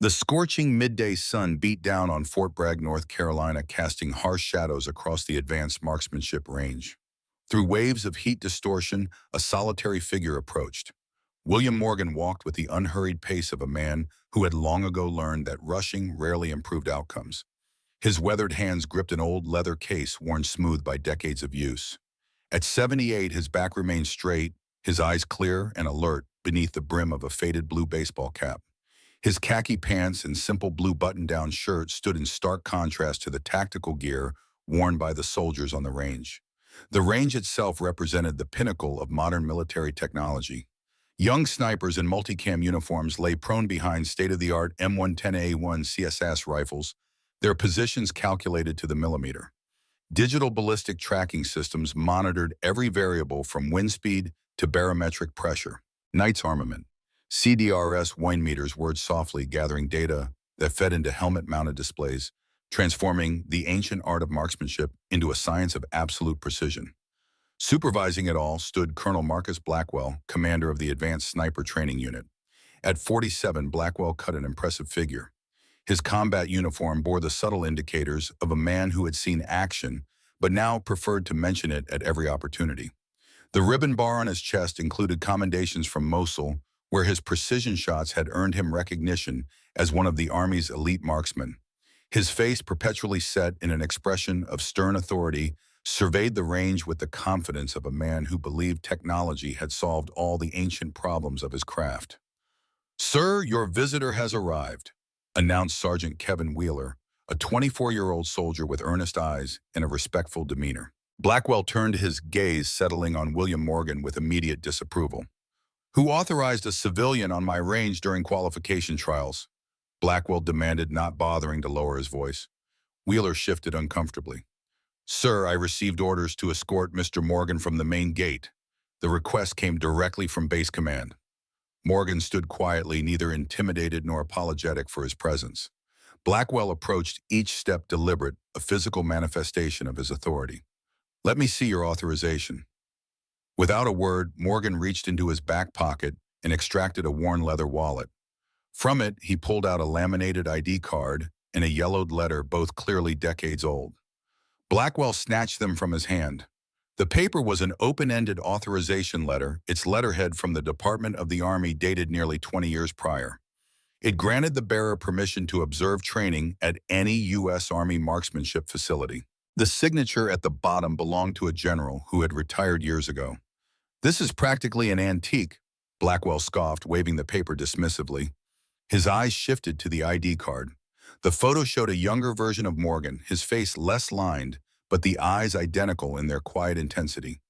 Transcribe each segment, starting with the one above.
The scorching midday sun beat down on Fort Bragg, North Carolina, casting harsh shadows across the advanced marksmanship range. Through waves of heat distortion, a solitary figure approached. William Morgan walked with the unhurried pace of a man who had long ago learned that rushing rarely improved outcomes. His weathered hands gripped an old leather case worn smooth by decades of use. At 78, his back remained straight, his eyes clear and alert beneath the brim of a faded blue baseball cap. His khaki pants and simple blue button-down shirt stood in stark contrast to the tactical gear worn by the soldiers on the range. The range itself represented the pinnacle of modern military technology. Young snipers in multicam uniforms lay prone behind state-of-the-art M110A1 CSS rifles, their positions calculated to the millimeter. Digital ballistic tracking systems monitored every variable from wind speed to barometric pressure. Knight's armament. CDRS wine meters whirred softly, gathering data that fed into helmet-mounted displays, transforming the ancient art of marksmanship into a science of absolute precision. Supervising it all stood Colonel Marcus Blackwell, commander of the Advanced Sniper Training Unit. At 47, Blackwell cut an impressive figure. His combat uniform bore the subtle indicators of a man who had seen action, but now preferred to mention it at every opportunity. The ribbon bar on his chest included commendations from Mosul, where his precision shots had earned him recognition as one of the Army's elite marksmen. His face, perpetually set in an expression of stern authority, surveyed the range with the confidence of a man who believed technology had solved all the ancient problems of his craft. "Sir, your visitor has arrived," announced Sergeant Kevin Wheeler, a 24-year-old soldier with earnest eyes and a respectful demeanor. Blackwell turned his gaze, settling on William Morgan with immediate disapproval. "Who authorized a civilian on my range during qualification trials?" Blackwell demanded, not bothering to lower his voice. Wheeler shifted uncomfortably. "Sir, I received orders to escort Mr. Morgan from the main gate. The request came directly from base command." Morgan stood quietly, neither intimidated nor apologetic for his presence. Blackwell approached each step deliberate, a physical manifestation of his authority. "Let me see your authorization." Without a word, Morgan reached into his back pocket and extracted a worn leather wallet. From it, he pulled out a laminated ID card and a yellowed letter, both clearly decades old. Blackwell snatched them from his hand. The paper was an open-ended authorization letter, its letterhead from the Department of the Army dated nearly 20 years prior. It granted the bearer permission to observe training at any U.S. Army marksmanship facility. The signature at the bottom belonged to a general who had retired years ago. "This is practically an antique," Blackwell scoffed, waving the paper dismissively. His eyes shifted to the ID card. The photo showed a younger version of Morgan, his face less lined, but the eyes identical in their quiet intensity.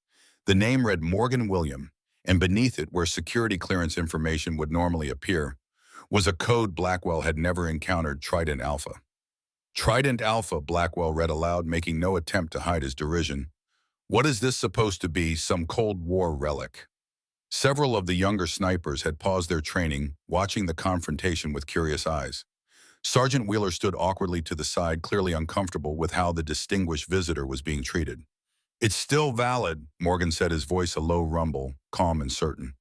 The name read Morgan William, and beneath it, where security clearance information would normally appear, was a code Blackwell had never encountered: Trident Alpha. "Trident Alpha," Blackwell read aloud, making no attempt to hide his derision. "What is this supposed to be, some Cold War relic?" Several of the younger snipers had paused their training, watching the confrontation with curious eyes. Sergeant Wheeler stood awkwardly to the side, clearly uncomfortable with how the distinguished visitor was being treated. "It's still valid," Morgan said, his voice a low rumble, calm and certain.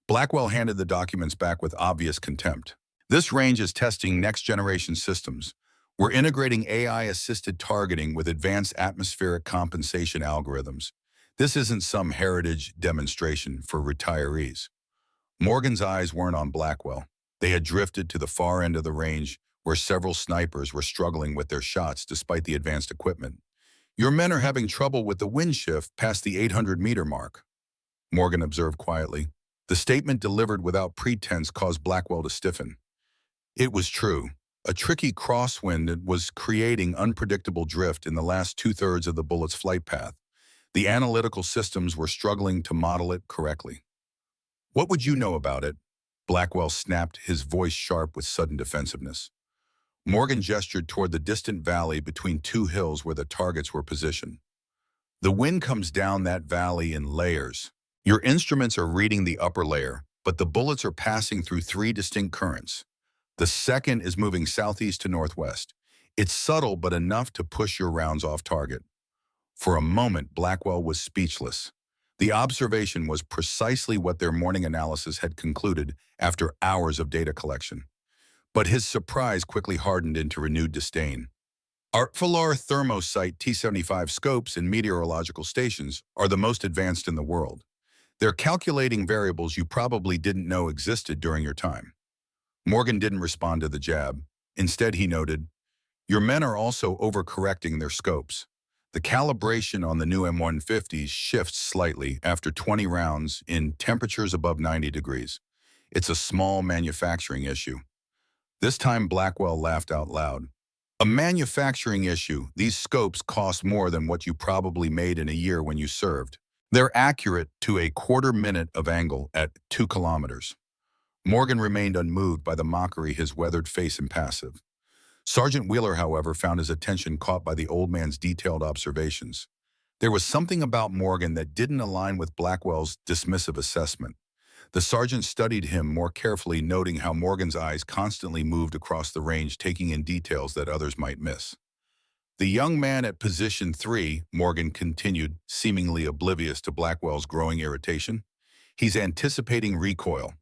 Blackwell handed the documents back with obvious contempt. "This range is testing next-generation systems. We're integrating AI-assisted targeting with advanced atmospheric compensation algorithms. This isn't some heritage demonstration for retirees." Morgan's eyes weren't on Blackwell. They had drifted to the far end of the range, where several snipers were struggling with their shots despite the advanced equipment. "Your men are having trouble with the wind shift past the 800-meter mark," Morgan observed quietly. The statement, delivered without pretense, caused Blackwell to stiffen. It was true. A tricky crosswind was creating unpredictable drift in the last two-thirds of the bullet's flight path. The analytical systems were struggling to model it correctly. "What would you know about it?" Blackwell snapped, his voice sharp with sudden defensiveness. Morgan gestured toward the distant valley between two hills where the targets were positioned. "The wind comes down that valley in layers. Your instruments are reading the upper layer, but the bullets are passing through three distinct currents. The second is moving southeast to northwest. It's subtle but enough to push your rounds off target." For a moment, Blackwell was speechless. The observation was precisely what their morning analysis had concluded after hours of data collection. But his surprise quickly hardened into renewed disdain. Artfalar thermosight T-75 scopes in meteorological stations are the most advanced in the world. They're calculating variables you probably didn't know existed during your time. Morgan didn't respond to the jab. Instead, he noted, "Your men are also overcorrecting their scopes. The calibration on the new M150s shifts slightly after 20 rounds in temperatures above 90 degrees. It's a small manufacturing issue." This time Blackwell laughed out loud. "A manufacturing issue? These scopes cost more than what you probably made in a year when you served. They're accurate to a quarter minute of angle at 2 kilometers. Morgan remained unmoved by the mockery, his weathered face impassive. Sergeant Wheeler, however, found his attention caught by the old man's detailed observations. There was something about Morgan that didn't align with Blackwell's dismissive assessment. The sergeant studied him more carefully, noting how Morgan's eyes constantly moved across the range, taking in details that others might miss. "The young man at position 3, Morgan continued, seemingly oblivious to Blackwell's growing irritation. "He's anticipating recoil.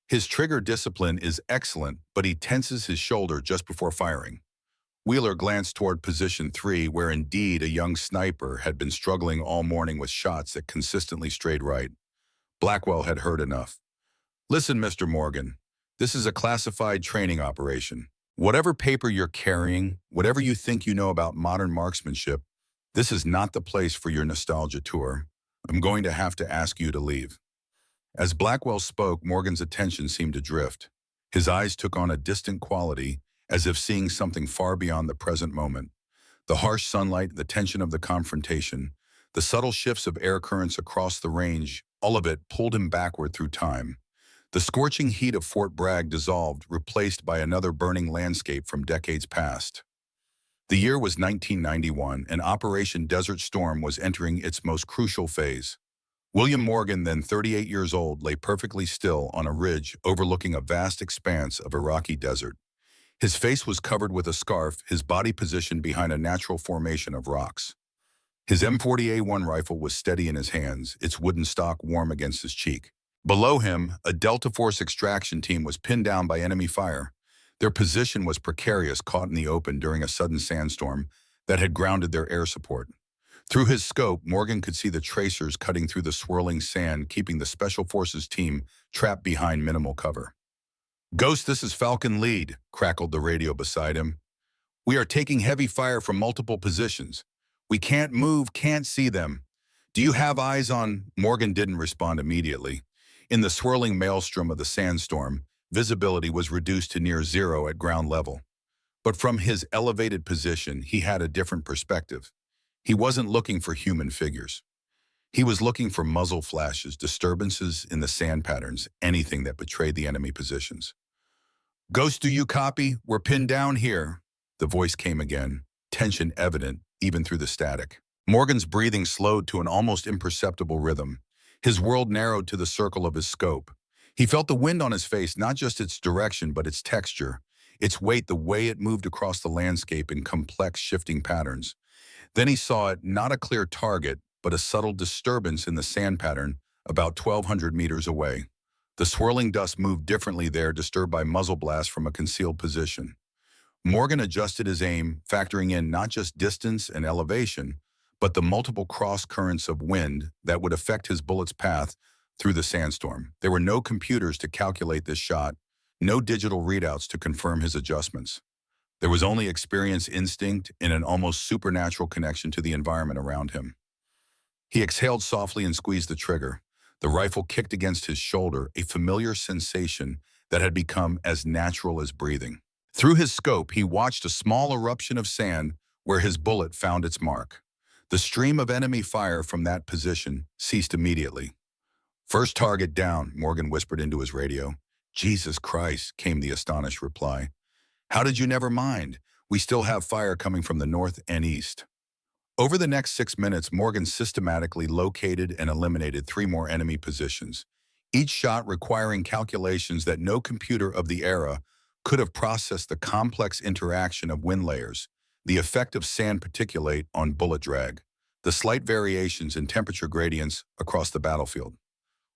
His trigger discipline is excellent, but he tenses his shoulder just before firing." Wheeler glanced toward position 3, where indeed a young sniper had been struggling all morning with shots that consistently strayed right. Blackwell had heard enough. "Listen, Mr. Morgan, this is a classified training operation. Whatever paper you're carrying, whatever you think you know about modern marksmanship, this is not the place for your nostalgia tour. I'm going to have to ask you to leave." As Blackwell spoke, Morgan's attention seemed to drift. His eyes took on a distant quality, as if seeing something far beyond the present moment. The harsh sunlight, the tension of the confrontation, the subtle shifts of air currents across the range, all of it pulled him backward through time. The scorching heat of Fort Bragg dissolved, replaced by another burning landscape from decades past. The year was 1991, and Operation Desert Storm was entering its most crucial phase. William Morgan, then 38 years old, lay perfectly still on a ridge overlooking a vast expanse of Iraqi desert. His face was covered with a scarf, his body positioned behind a natural formation of rocks. His M40A1 rifle was steady in his hands, its wooden stock warm against his cheek. Below him, a Delta Force extraction team was pinned down by enemy fire. Their position was precarious, caught in the open during a sudden sandstorm that had grounded their air support. Through his scope, Morgan could see the tracers cutting through the swirling sand, keeping the Special Forces team trapped behind minimal cover. "Ghost, this is Falcon Lead," crackled the radio beside him. "We are taking heavy fire from multiple positions. We can't move, can't see them. Do you have eyes on—" Morgan didn't respond immediately. In the swirling maelstrom of the sandstorm, visibility was reduced to near zero at ground level. But from his elevated position, he had a different perspective. He wasn't looking for human figures. He was looking for muzzle flashes, disturbances in the sand patterns, anything that betrayed the enemy positions. "Ghost, do you copy? We're pinned down here." The voice came again, tension evident even through the static. Morgan's breathing slowed to an almost imperceptible rhythm. His world narrowed to the circle of his scope. He felt the wind on his face, not just its direction, but its texture, its weight, the way it moved across the landscape in complex, shifting patterns. Then he saw it, not a clear target, but a subtle disturbance in the sand pattern about 1,200 meters away. The swirling dust moved differently there, disturbed by muzzle blasts from a concealed position. Morgan adjusted his aim, factoring in not just distance and elevation, but the multiple cross currents of wind that would affect his bullet's path through the sandstorm. There were no computers to calculate this shot, no digital readouts to confirm his adjustments. There was only experience, instinct, and an almost supernatural connection to the environment around him. He exhaled softly and squeezed the trigger. The rifle kicked against his shoulder, a familiar sensation that had become as natural as breathing. Through his scope, he watched a small eruption of sand where his bullet found its mark. The stream of enemy fire from that position ceased immediately. "First target down," Morgan whispered into his radio. "Jesus Christ," came the astonished reply. "How did you never mind? We still have fire coming from the north and east." Over the next 6 minutes, Morgan systematically located and eliminated 3 more enemy positions, each shot requiring calculations that no computer of the era could have processed: the complex interaction of wind layers, the effect of sand particulate on bullet drag, the slight variations in temperature gradients across the battlefield.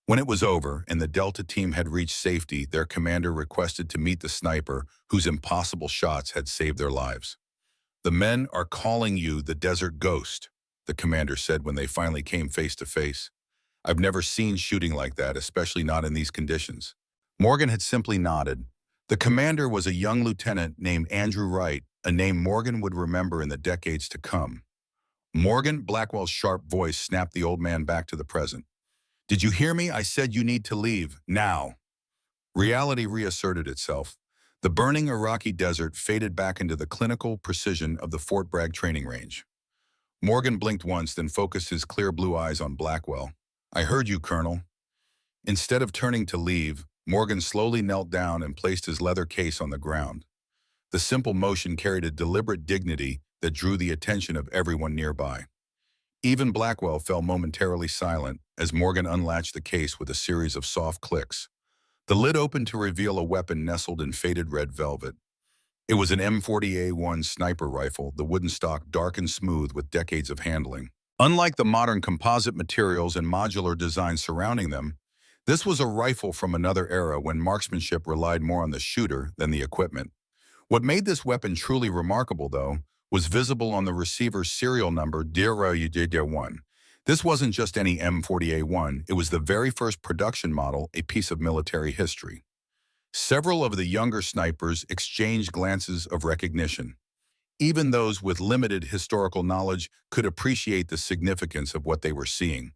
When it was over and the Delta team had reached safety, their commander requested to meet the sniper whose impossible shots had saved their lives. "The men are calling you the Desert Ghost," the commander said when they finally came face to face. "I've never seen shooting like that, especially not in these conditions." Morgan had simply nodded. The commander was a young lieutenant named Andrew Wright, a name Morgan would remember in the decades to come. "Morgan," Blackwell's sharp voice snapped the old man back to the present. "Did you hear me? I said you need to leave, now." Reality reasserted itself. The burning Iraqi desert faded back into the clinical precision of the Fort Bragg training range. Morgan blinked once, then focused his clear blue eyes on Blackwell. "I heard you, Colonel." Instead of turning to leave, Morgan slowly knelt down and placed his leather case on the ground. The simple motion carried a deliberate dignity that drew the attention of everyone nearby. Even Blackwell fell momentarily silent as Morgan unlatched the case with a series of soft clicks. The lid opened to reveal a weapon nestled in faded red velvet. It was an M40A1 sniper rifle, the wooden stock dark and smooth with decades of handling. Unlike the modern composite materials and modular design surrounding them, this was a rifle from another era when marksmanship relied more on the shooter than the equipment. What made this weapon truly remarkable, though, was visible on the receiver's serial number 0UD1. This wasn't just any M40A1, it was the very first production model, a piece of military history. Several of the younger snipers exchanged glances of recognition. Even those with limited historical knowledge could appreciate the significance of what they were seeing.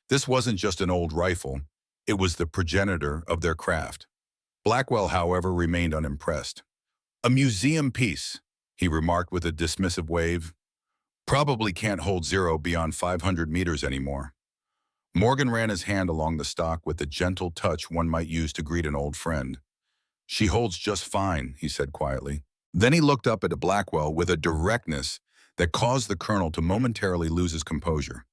This wasn't just an old rifle, it was the progenitor of their craft. Blackwell, however, remained unimpressed. "A museum piece," he remarked with a dismissive wave. "Probably can't hold zero beyond 500 meters anymore." Morgan ran his hand along the stock with the gentle touch one might use to greet an old friend. "She holds just fine," he said quietly. Then he looked up at Blackwell with a directness that caused the colonel to momentarily lose his composure.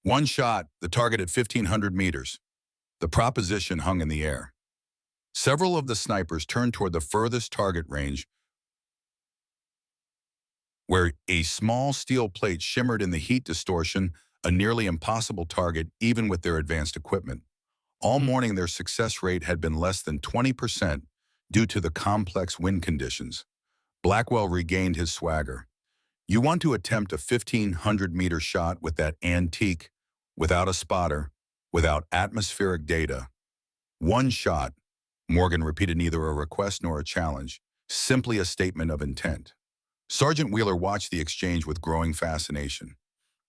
"One shot, the target at 1,500 meters." The proposition hung in the air. Several of the snipers turned toward the furthest target range, where a small steel plate shimmered in the heat distortion, a nearly impossible target even with their advanced equipment. All morning their success rate had been less than 20% due to the complex wind conditions. Blackwell regained his swagger. "You want to attempt a 1,500-meter shot with that antique, without a spotter, without atmospheric data." "One shot," Morgan repeated, neither a request nor a challenge, simply a statement of intent. Sergeant Wheeler watched the exchange with growing fascination.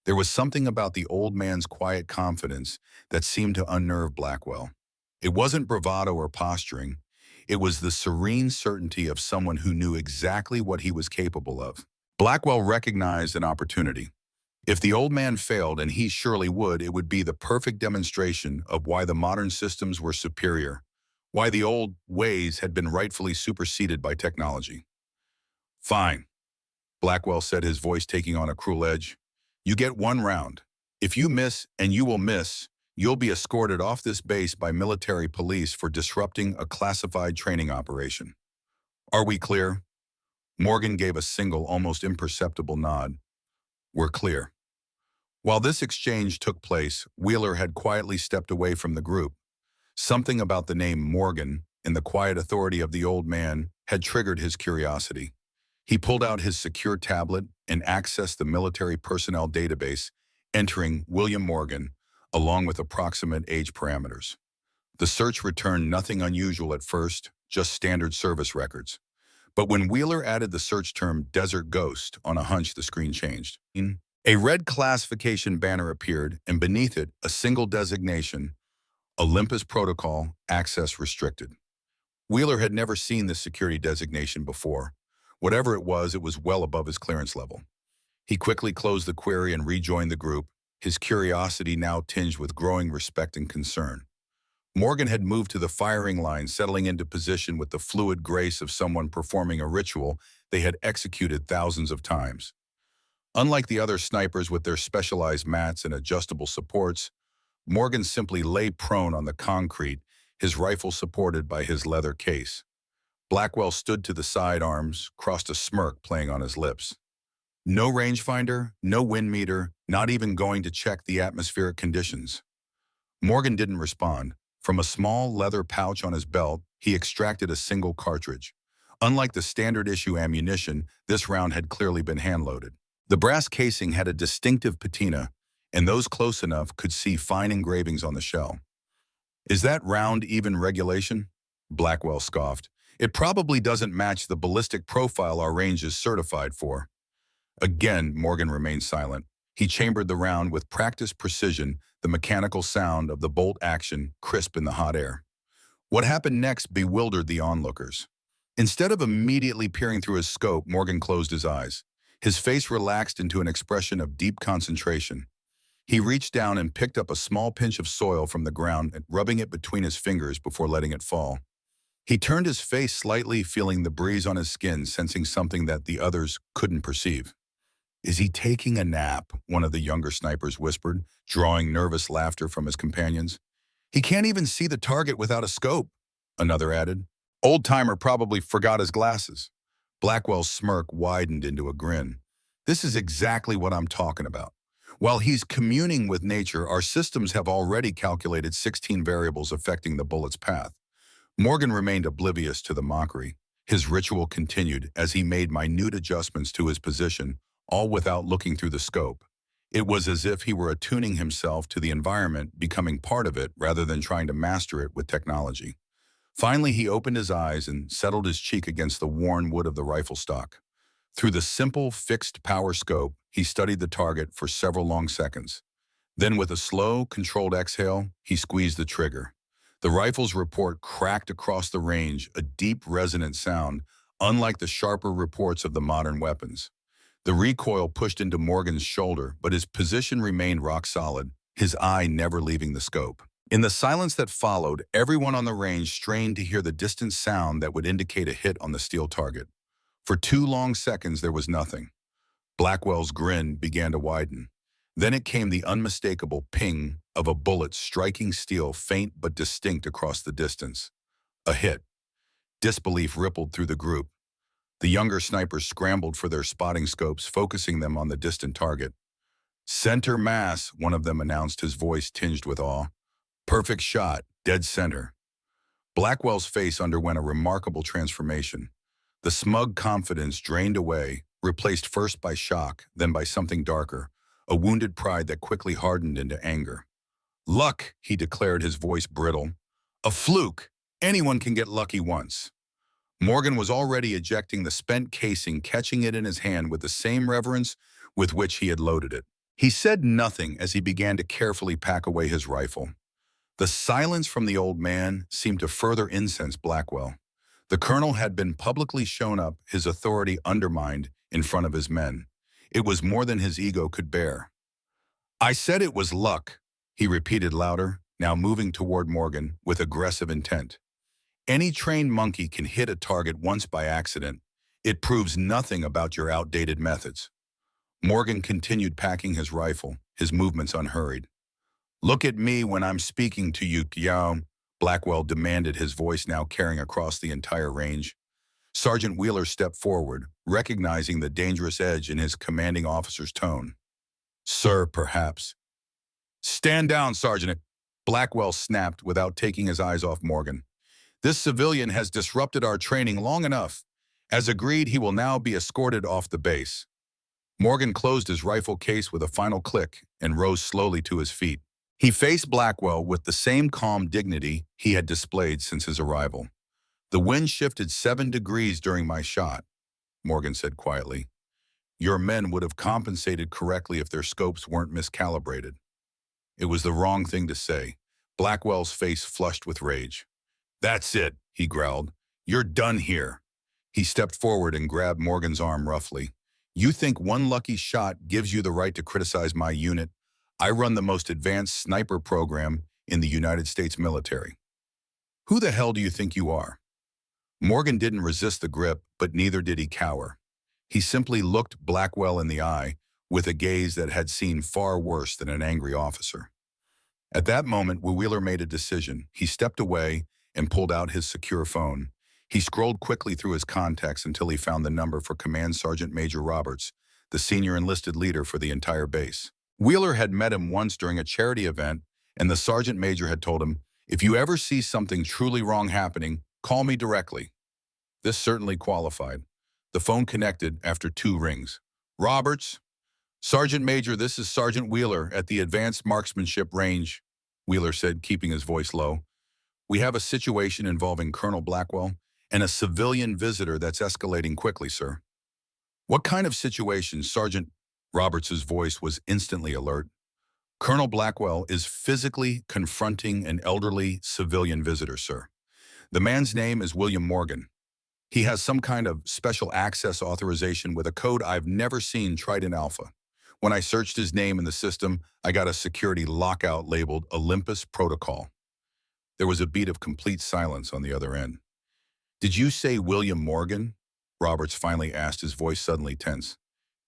There was something about the old man's quiet confidence that seemed to unnerve Blackwell. It wasn't bravado or posturing. It was the serene certainty of someone who knew exactly what he was capable of. Blackwell recognized an opportunity. If the old man failed, and he surely would, it would be the perfect demonstration of why the modern systems were superior, why the old ways had been rightfully superseded by technology. "Fine," Blackwell said, his voice taking on a cruel edge. "You get one round. If you miss, and you will miss, you'll be escorted off this base by military police for disrupting a classified training operation. Are we clear?" Morgan gave a single, almost imperceptible nod. "We're clear." While this exchange took place, Wheeler had quietly stepped away from the group. Something about the name Morgan and the quiet authority of the old man had triggered his curiosity. He pulled out his secure tablet and accessed the military personnel database, entering William Morgan, along with approximate age parameters. The search returned nothing unusual at first, just standard service records. But when Wheeler added the search term Desert Ghost, on a hunch the screen changed. A red classification banner appeared, and beneath it, a single designation: Olympus Protocol, Access Restricted. Wheeler had never seen this security designation before. Whatever it was well above his clearance level. He quickly closed the query and rejoined the group, his curiosity now tinged with growing respect and concern. Morgan had moved to the firing line, settling into position with the fluid grace of someone performing a ritual they had executed thousands of times. Unlike the other snipers with their specialized mats and adjustable supports, Morgan simply lay prone on the concrete, his rifle supported by his leather case. Blackwell stood to the sidearms, crossed a smirk playing on his lips. No rangefinder, no wind meter, not even going to check the atmospheric conditions. Morgan didn't respond. From a small leather pouch on his belt, he extracted a single cartridge. Unlike the standard issue ammunition, this round had clearly been hand-loaded. The brass casing had a distinctive patina, and those close enough could see fine engravings on the shell. "Is that round even regulation?" Blackwell scoffed. "It probably doesn't match the ballistic profile our range is certified for." Again, Morgan remained silent. He chambered the round with practiced precision, the mechanical sound of the bolt action crisp in the hot air. What happened next bewildered the onlookers. Instead of immediately peering through his scope, Morgan closed his eyes. His face relaxed into an expression of deep concentration. He reached down and picked up a small pinch of soil from the ground, rubbing it between his fingers before letting it fall. He turned his face slightly, feeling the breeze on his skin, sensing something that the others couldn't perceive. "Is he taking a nap?" one of the younger snipers whispered, drawing nervous laughter from his companions. "He can't even see the target without a scope," another added. "Old-timer probably forgot his glasses." Blackwell's smirk widened into a grin. "This is exactly what I'm talking about. While he's communing with nature, our systems have already calculated 16 variables affecting the bullet's path." Morgan remained oblivious to the mockery. His ritual continued as he made minute adjustments to his position, all without looking through the scope. It was as if he were attuning himself to the environment, becoming part of it rather than trying to master it with technology. Finally, he opened his eyes and settled his cheek against the worn wood of the rifle stock. Through the simple, fixed power scope, he studied the target for several long seconds. Then, with a slow, controlled exhale, he squeezed the trigger. The rifle's report cracked across the range, a deep, resonant sound, unlike the sharper reports of the modern weapons. The recoil pushed into Morgan's shoulder, but his position remained rock solid, his eye never leaving the scope. In the silence that followed, everyone on the range strained to hear the distant sound that would indicate a hit on the steel target. For 2 long seconds, there was nothing. Blackwell's grin began to widen. Then it came the unmistakable ping of a bullet striking steel, faint but distinct across the distance. A hit. Disbelief rippled through the group. The younger snipers scrambled for their spotting scopes, focusing them on the distant target. "Center mass," one of them announced, his voice tinged with awe. "Perfect shot, dead center." Blackwell's face underwent a remarkable transformation. The smug confidence drained away, replaced first by shock, then by something darker, a wounded pride that quickly hardened into anger. "Luck," he declared, his voice brittle. "A fluke. Anyone can get lucky once." Morgan was already ejecting the spent casing, catching it in his hand with the same reverence with which he had loaded it. He said nothing as he began to carefully pack away his rifle. The silence from the old man seemed to further incense Blackwell. The colonel had been publicly shown up, his authority undermined in front of his men. It was more than his ego could bear. "I said it was luck," he repeated louder, now moving toward Morgan with aggressive intent. "Any trained monkey can hit a target once by accident. It proves nothing about your outdated methods." Morgan continued packing his rifle, his movements unhurried. "Look at me when I'm speaking to you, Yao," Blackwell demanded, his voice now carrying across the entire range. Sergeant Wheeler stepped forward, recognizing the dangerous edge in his commanding officer's tone. "Sir, perhaps." "Stand down, Sergeant," Blackwell snapped without taking his eyes off Morgan. "This civilian has disrupted our training long enough. As agreed, he will now be escorted off the base." Morgan closed his rifle case with a final click and rose slowly to his feet. He faced Blackwell with the same calm dignity he had displayed since his arrival. "The wind shifted 7 degrees during my shot," Morgan said quietly. "Your men would have compensated correctly if their scopes weren't miscalibrated." It was the wrong thing to say. Blackwell's face flushed with rage. "That's it," he growled. "You're done here." He stepped forward and grabbed Morgan's arm roughly. "You think one lucky shot gives you the right to criticize my unit? I run the most advanced sniper program in the United States military. Who the hell do you think you are?" Morgan didn't resist the grip, but neither did he cower. He simply looked Blackwell in the eye with a gaze that had seen far worse than an angry officer. At that moment, Wheeler made a decision. He stepped away and pulled out his secure phone. He scrolled quickly through his contacts until he found the number for Command Sergeant Major Roberts, the senior enlisted leader for the entire base. Wheeler had met him once during a charity event and the sergeant major had told him, "If you ever see something truly wrong happening, call me directly." This certainly qualified. The phone connected after 2 rings. "Roberts? Sergeant Major, this is Sergeant Wheeler at the Advanced Marksmanship Range," Wheeler said, keeping his voice low. "We have a situation involving Colonel Blackwell and a civilian visitor that's escalating quickly, sir." "What kind of situation, Sergeant?" Roberts' voice was instantly alert. "Colonel Blackwell is physically confronting an elderly civilian visitor, sir. The man's name is William Morgan. He has some kind of special access authorization with a code I've never seen tried in Alpha. When I searched his name in the system, I got a security lockout labeled Olympus Protocol." There was a beat of complete silence on the other end. "Did you say William Morgan?" Roberts finally asked, his voice suddenly tense.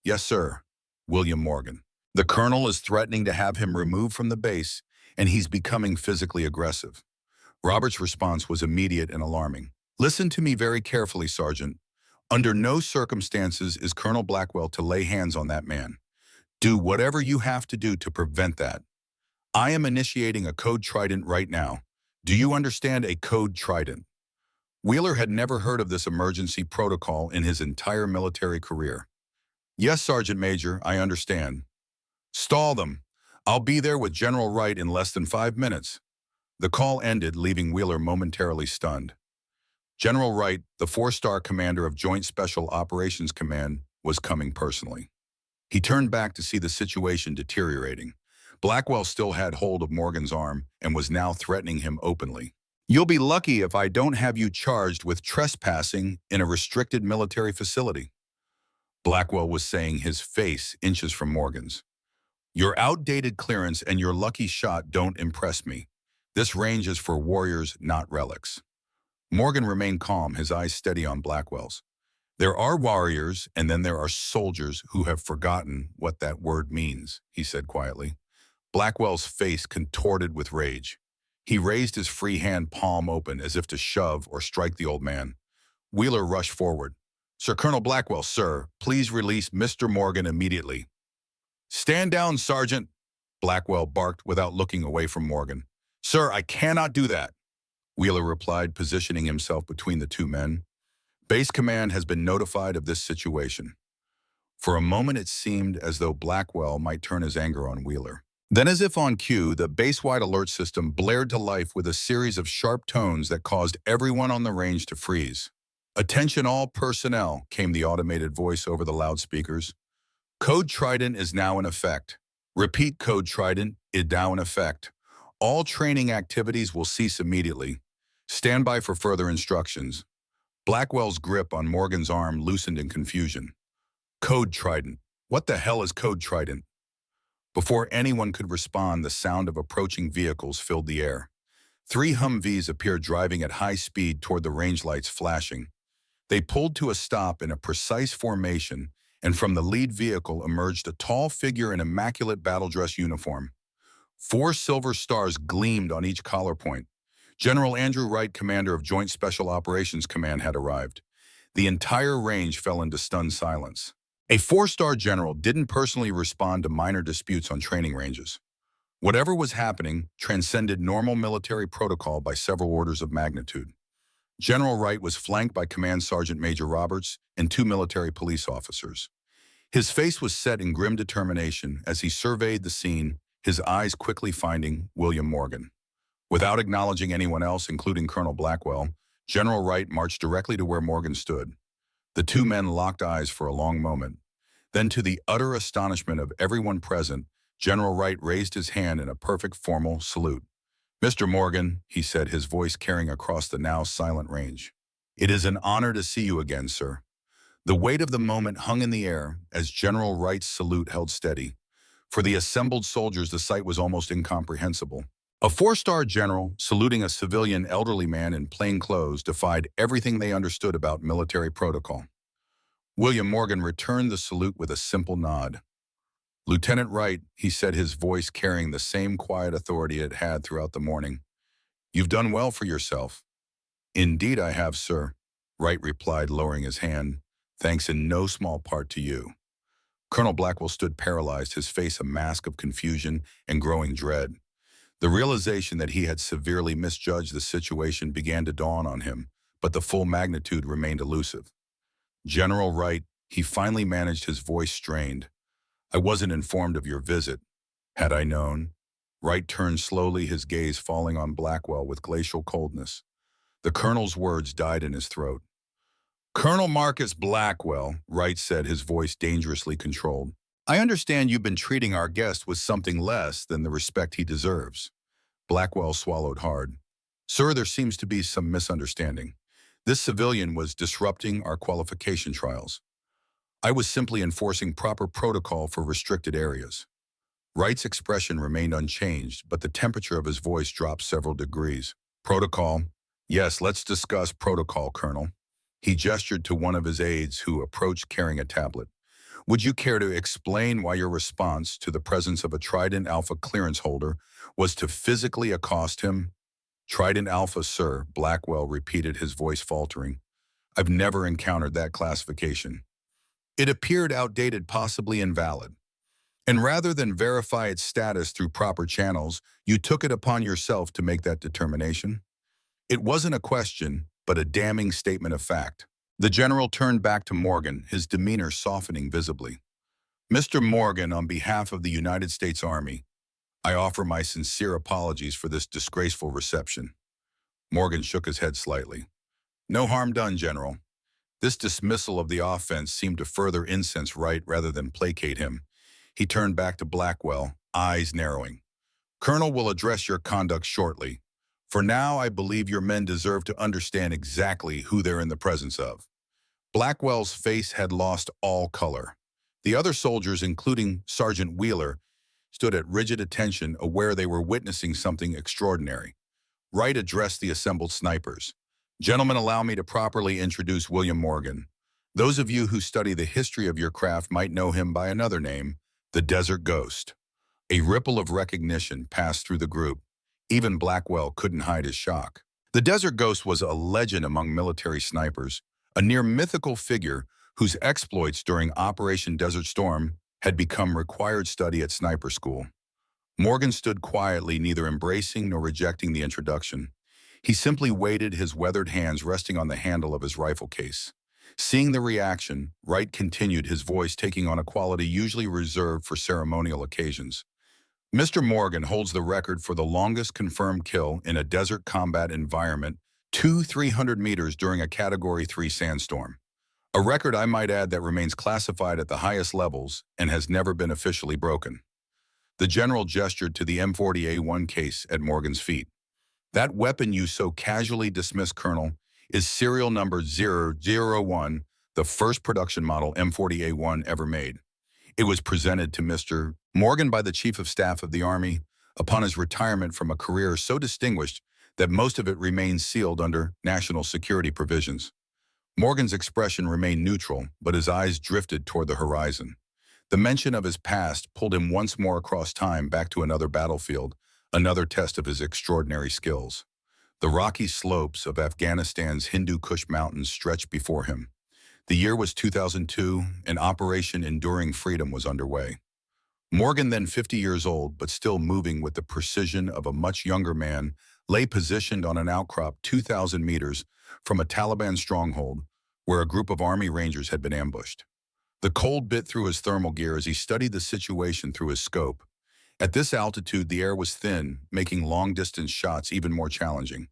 "Yes, sir. William Morgan. The colonel is threatening to have him removed from the base, and he's becoming physically aggressive." Roberts' response was immediate and alarming. "Listen to me very carefully, Sergeant. Under no circumstances is Colonel Blackwell to lay hands on that man. Do whatever you have to do to prevent that. I am initiating a code trident right now. Do you understand a code trident?" Wheeler had never heard of this emergency protocol in his entire military career. "Yes, Sergeant Major, I understand." "Stall them. I'll be there with General Wright in less than 5 minutes." The call ended, leaving Wheeler momentarily stunned. General Wright, the 4-star commander of Joint Special Operations Command, was coming personally. He turned back to see the situation deteriorating. Blackwell still had hold of Morgan's arm and was now threatening him openly. "You'll be lucky if I don't have you charged with trespassing in a restricted military facility," Blackwell was saying, his face inches from Morgan's. "Your outdated clearance and your lucky shot don't impress me. This range is for warriors, not relics." Morgan remained calm, his eyes steady on Blackwell's. "There are warriors, and then there are soldiers who have forgotten what that word means," he said quietly. Blackwell's face contorted with rage. He raised his free hand, palm open, as if to shove or strike the old man. Wheeler rushed forward. "Sir Colonel Blackwell, sir, please release Mr. Morgan immediately." "Stand down, Sergeant," Blackwell barked without looking away from Morgan. "Sir, I cannot do that," Wheeler replied, positioning himself between the 2 men. "Base command has been notified of this situation." For a moment it seemed as though Blackwell might turn his anger on Wheeler. Then, as if on cue, the base-wide alert system blared to life with a series of sharp tones that caused everyone on the range to freeze. "Attention all personnel," came the automated voice over the loudspeakers. "Code Trident is now in effect. Repeat, Code Trident is now in effect. All training activities will cease immediately. Stand by for further instructions." Blackwell's grip on Morgan's arm loosened in confusion. "Code Trident. What the hell is Code Trident?" Before anyone could respond, the sound of approaching vehicles filled the air. 3 Humvees appeared, driving at high speed toward the range lights flashing. They pulled to a stop in a precise formation, and from the lead vehicle emerged a tall figure in immaculate battle dress uniform. 4 silver stars gleamed on each collar point. General Andrew Wright, commander of Joint Special Operations Command, had arrived. The entire range fell into stunned silence. A 4-star general didn't personally respond to minor disputes on training ranges. Whatever was happening transcended normal military protocol by several orders of magnitude. General Wright was flanked by Command Sergeant Major Roberts and 2 military police officers. His face was set in grim determination as he surveyed the scene, his eyes quickly finding William Morgan. Without acknowledging anyone else, including Colonel Blackwell, General Wright marched directly to where Morgan stood. The 2 men locked eyes for a long moment. Then, to the utter astonishment of everyone present, General Wright raised his hand in a perfect formal salute. "Mr. Morgan," he said, his voice carrying across the now silent range. "It is an honor to see you again, sir." The weight of the moment hung in the air as General Wright's salute held steady. For the assembled soldiers, the sight was almost incomprehensible. A 4-star general saluting a civilian elderly man in plain clothes defied everything they understood about military protocol. William Morgan returned the salute with a simple nod. "Lieutenant Wright," he said, his voice carrying the same quiet authority it had throughout the morning. "You've done well for yourself." "Indeed I have, sir," Wright replied, lowering his hand. "Thanks in no small part to you." Colonel Blackwell stood paralyzed, his face a mask of confusion and growing dread. The realization that he had severely misjudged the situation began to dawn on him, but the full magnitude remained elusive. General Wright, he finally managed, his voice strained. I wasn't informed of your visit. Had I known? Wright turned slowly, his gaze falling on Blackwell with glacial coldness. The colonel's words died in his throat. Colonel Marcus Blackwell, Wright said, his voice dangerously controlled. I understand you've been treating our guest with something less than the respect he deserves. Blackwell swallowed hard. Sir, there seems to be some misunderstanding. This civilian was disrupting our qualification trials. I was simply enforcing proper protocol for restricted areas. Wright's expression remained unchanged, but the temperature of his voice dropped several degrees. Protocol? Yes, let's discuss protocol, Colonel. He gestured to one of his aides who approached carrying a tablet. Would you care to explain why your response to the presence of a Trident Alpha clearance holder was to physically accost him? Trident Alpha, sir, Blackwell repeated, his voice faltering. I've never encountered that classification. It appeared outdated, possibly invalid. And rather than verify its status through proper channels, you took it upon yourself to make that determination? It wasn't a question, but a damning statement of fact. The general turned back to Morgan, his demeanor softening visibly. Mr. Morgan, on behalf of the United States Army, I offer my sincere apologies for this disgraceful reception. Morgan shook his head slightly. No harm done, General. This dismissal of the offense seemed to further incense Wright rather than placate him. He turned back to Blackwell, eyes narrowing. Colonel will address your conduct shortly. For now, I believe your men deserve to understand exactly who they're in the presence of. Blackwell's face had lost all color. The other soldiers, including Sergeant Wheeler, stood at rigid attention, aware they were witnessing something extraordinary. Wright addressed the assembled snipers. Gentlemen, allow me to properly introduce William Morgan. Those of you who study the history of your craft might know him by another name, the Desert Ghost. A ripple of recognition passed through the group. Even Blackwell couldn't hide his shock. The Desert Ghost was a legend among military snipers, a near mythical figure whose exploits during Operation Desert Storm had become required study at sniper school. Morgan stood quietly, neither embracing nor rejecting the introduction. He simply waited, his weathered hands resting on the handle of his rifle case. Seeing the reaction, Wright continued, his voice taking on a quality usually reserved for ceremonial occasions. Mr. Morgan holds the record for the longest confirmed kill in a desert combat environment, 300 meters during a Category 3 sandstorm. A record, I might add, that remains classified at the highest levels and has never been officially broken. The general gestured to the M40A1 case at Morgan's feet. That weapon you so casually dismissed, Colonel, is serial number 001, the first production model M40A1 ever made. It was presented to Mr. Morgan by the Chief of Staff of the Army upon his retirement from a career so distinguished that most of it remains sealed under national security provisions. Morgan's expression remained neutral, but his eyes drifted toward the horizon. The mention of his past pulled him once more across time, back to another battlefield, another test of his extraordinary skills. The rocky slopes of Afghanistan's Hindu Kush Mountains stretched before him. The year was 2002, and Operation Enduring Freedom was underway. Morgan, then 50 years old, but still moving with the precision of a much younger man, lay positioned on an outcrop 2,000 meters from a Taliban stronghold where a group of Army Rangers had been ambushed. The cold bit through his thermal gear as he studied the situation through his scope. At this altitude, the air was thin, making long-distance shots even more challenging.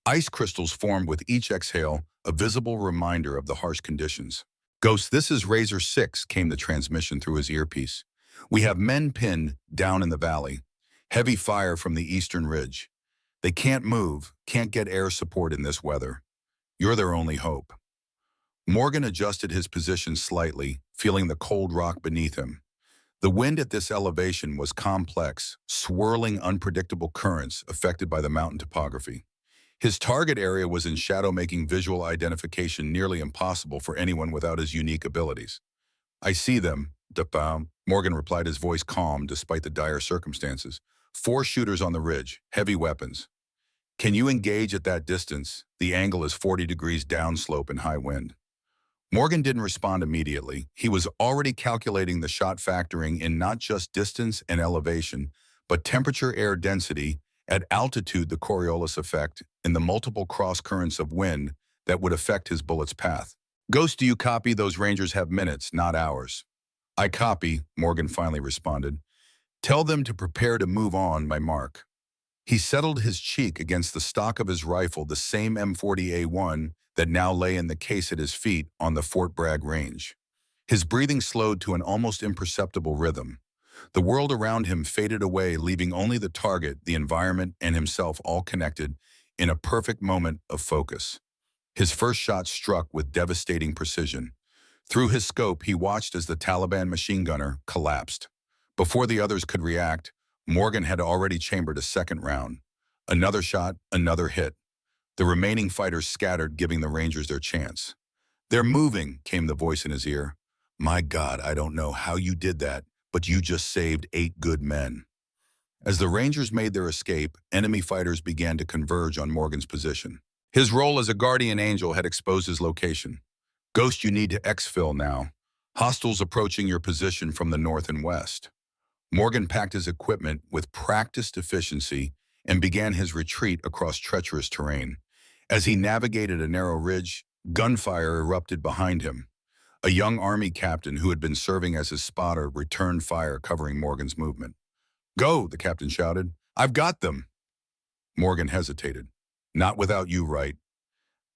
Ice crystals formed with each exhale, a visible reminder of the harsh conditions. Ghost, this is Razor 6, came the transmission through his earpiece. We have men pinned down in the valley. Heavy fire from the eastern ridge. They can't move, can't get air support in this weather. You're their only hope. Morgan adjusted his position slightly, feeling the cold rock beneath him. The wind at this elevation was complex, swirling unpredictable currents affected by the mountain topography. His target area was in shadow, making visual identification nearly impossible for anyone without his unique abilities. I see them, Morgan replied, his voice calm despite the dire circumstances. 4 shooters on the ridge, heavy weapons. Can you engage at that distance? The angle is 40 degrees downslope and high wind. Morgan didn't respond immediately. He was already calculating the shot, factoring in not just distance and elevation, but temperature, air density, At altitude, the Coriolis effect, and the multiple cross currents of wind that would affect his bullet's path. Ghost, do you copy? Those Rangers have minutes, not hours. I copy, Morgan finally responded. Tell them to prepare to move on, my mark. He settled his cheek against the stock of his rifle, the same M40A1 that now lay in the case at his feet on the Fort Bragg range. His breathing slowed to an almost imperceptible rhythm. The world around him faded away, leaving only the target, the environment, and himself all connected in a perfect moment of focus. His first shot struck with devastating precision. Through his scope, he watched as the Taliban machine gunner collapsed. Before the others could react, Morgan had already chambered a second round. Another shot, another hit. The remaining fighters scattered, giving the Rangers their chance. They're moving, came the voice in his ear. My God, I don't know how you did that, but you just saved 8 good men. As the Rangers made their escape, enemy fighters began to converge on Morgan's position. His role as a guardian angel had exposed his location. Ghost, you need to exfil now. Hostiles approaching your position from the north and west. Morgan packed his equipment with practiced efficiency and began his retreat across treacherous terrain. As he navigated a narrow ridge, gunfire erupted behind him. A young army captain who had been serving as his spotter returned fire, covering Morgan's movement. Go, the captain shouted. I've got them. Morgan hesitated. Not without you, Wright.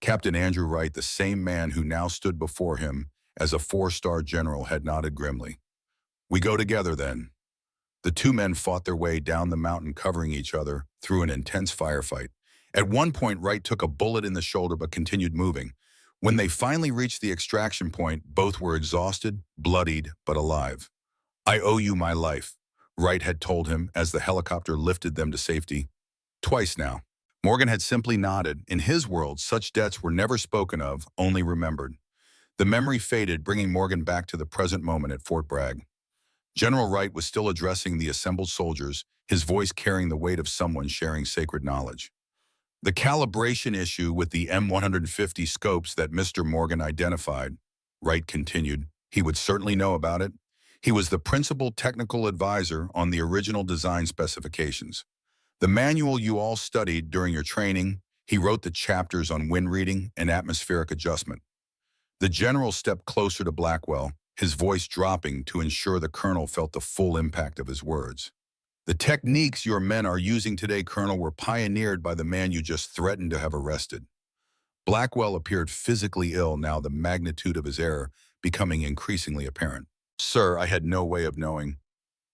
Captain Andrew Wright, the same man who now stood before him as a 4-star general, had nodded grimly. We go together, then. The two men fought their way down the mountain, covering each other through an intense firefight. At one point, Wright took a bullet in the shoulder but continued moving. When they finally reached the extraction point, both were exhausted, bloodied, but alive. I owe you my life, Wright had told him as the helicopter lifted them to safety. Twice now. Morgan had simply nodded. In his world, such debts were never spoken of, only remembered. The memory faded, bringing Morgan back to the present moment at Fort Bragg. General Wright was still addressing the assembled soldiers, his voice carrying the weight of someone sharing sacred knowledge. The calibration issue with the M150 scopes that Mr. Morgan identified, Wright continued, he would certainly know about it. He was the principal technical advisor on the original design specifications. The manual you all studied during your training, he wrote the chapters on wind reading and atmospheric adjustment. The general stepped closer to Blackwell, his voice dropping to ensure the colonel felt the full impact of his words. The techniques your men are using today, Colonel, were pioneered by the man you just threatened to have arrested. Blackwell appeared physically ill now, the magnitude of his error becoming increasingly apparent. Sir, I had no way of knowing.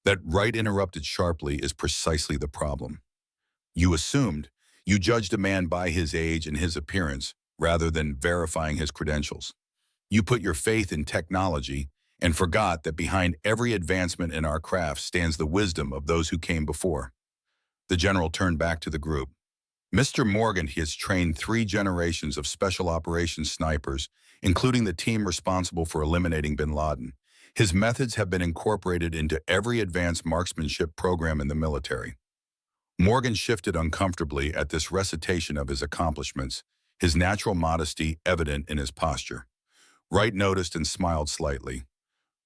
That Wright interrupted sharply is precisely the problem. You assumed, you judged a man by his age and his appearance rather than verifying his credentials. You put your faith in technology and forgot that behind every advancement in our craft stands the wisdom of those who came before. The general turned back to the group. Mr. Morgan, he has trained 3 generations of special operations snipers, including the team responsible for eliminating bin Laden. His methods have been incorporated into every advanced marksmanship program in the military. Morgan shifted uncomfortably at this recitation of his accomplishments, his natural modesty evident in his posture. Wright noticed and smiled slightly.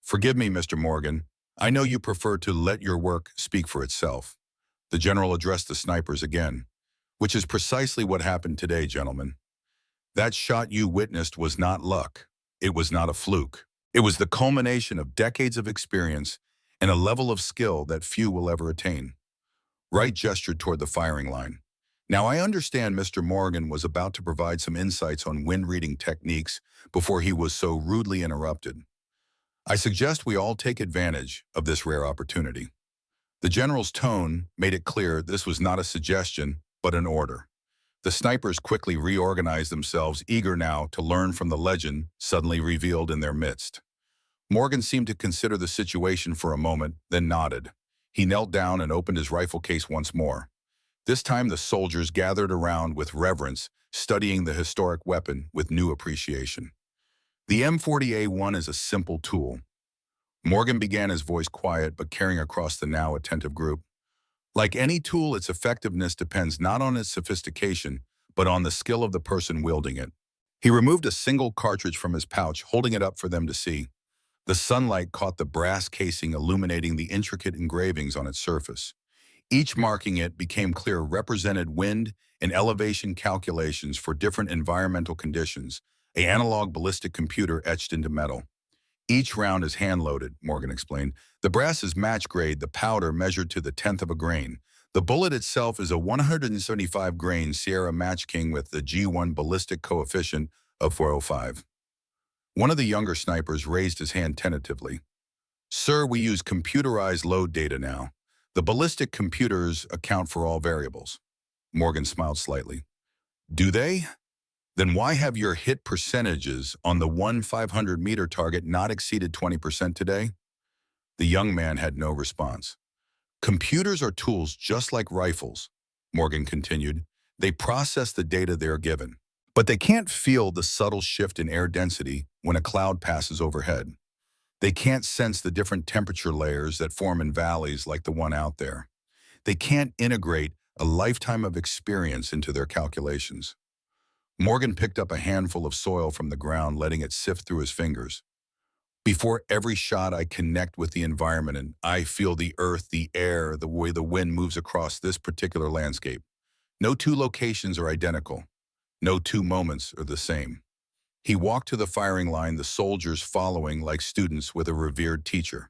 Forgive me, Mr. Morgan. I know you prefer to let your work speak for itself. The general addressed the snipers again, which is precisely what happened today, gentlemen. That shot you witnessed was not luck. It was not a fluke. It was the culmination of decades of experience and a level of skill that few will ever attain. Wright gestured toward the firing line. Now, I understand Mr. Morgan was about to provide some insights on wind reading techniques before he was so rudely interrupted. I suggest we all take advantage of this rare opportunity. The general's tone made it clear this was not a suggestion, but an order. The snipers quickly reorganized themselves, eager now to learn from the legend suddenly revealed in their midst. Morgan seemed to consider the situation for a moment, then nodded. He knelt down and opened his rifle case once more. This time the soldiers gathered around with reverence, studying the historic weapon with new appreciation. The M40A1 is a simple tool. Morgan began, his voice quiet but carrying across the now attentive group. Like any tool, its effectiveness depends not on its sophistication, but on the skill of the person wielding it. He removed a single cartridge from his pouch, holding it up for them to see. The sunlight caught the brass casing, illuminating the intricate engravings on its surface. Each marking it became clear represented wind and elevation calculations for different environmental conditions, an analog ballistic computer etched into metal. Each round is hand-loaded, Morgan explained. The brass is match grade, the powder measured to the tenth of a grain. The bullet itself is a 175-grain Sierra Match King with the G1 ballistic coefficient of 405. One of the younger snipers raised his hand tentatively. Sir, we use computerized load data now. The ballistic computers account for all variables. Morgan smiled slightly. Do they? Then why have your hit percentages on the 500-meter target not exceeded 20% today? The young man had no response. Computers are tools just like rifles, Morgan continued. They process the data they're given. But they can't feel the subtle shift in air density when a cloud passes overhead. They can't sense the different temperature layers that form in valleys like the one out there. They can't integrate a lifetime of experience into their calculations. Morgan picked up a handful of soil from the ground, letting it sift through his fingers. Before every shot, I connect with the environment and I feel the earth, the air, the way the wind moves across this particular landscape. No two locations are identical. No two moments are the same. He walked to the firing line, the soldiers following like students with a revered teacher.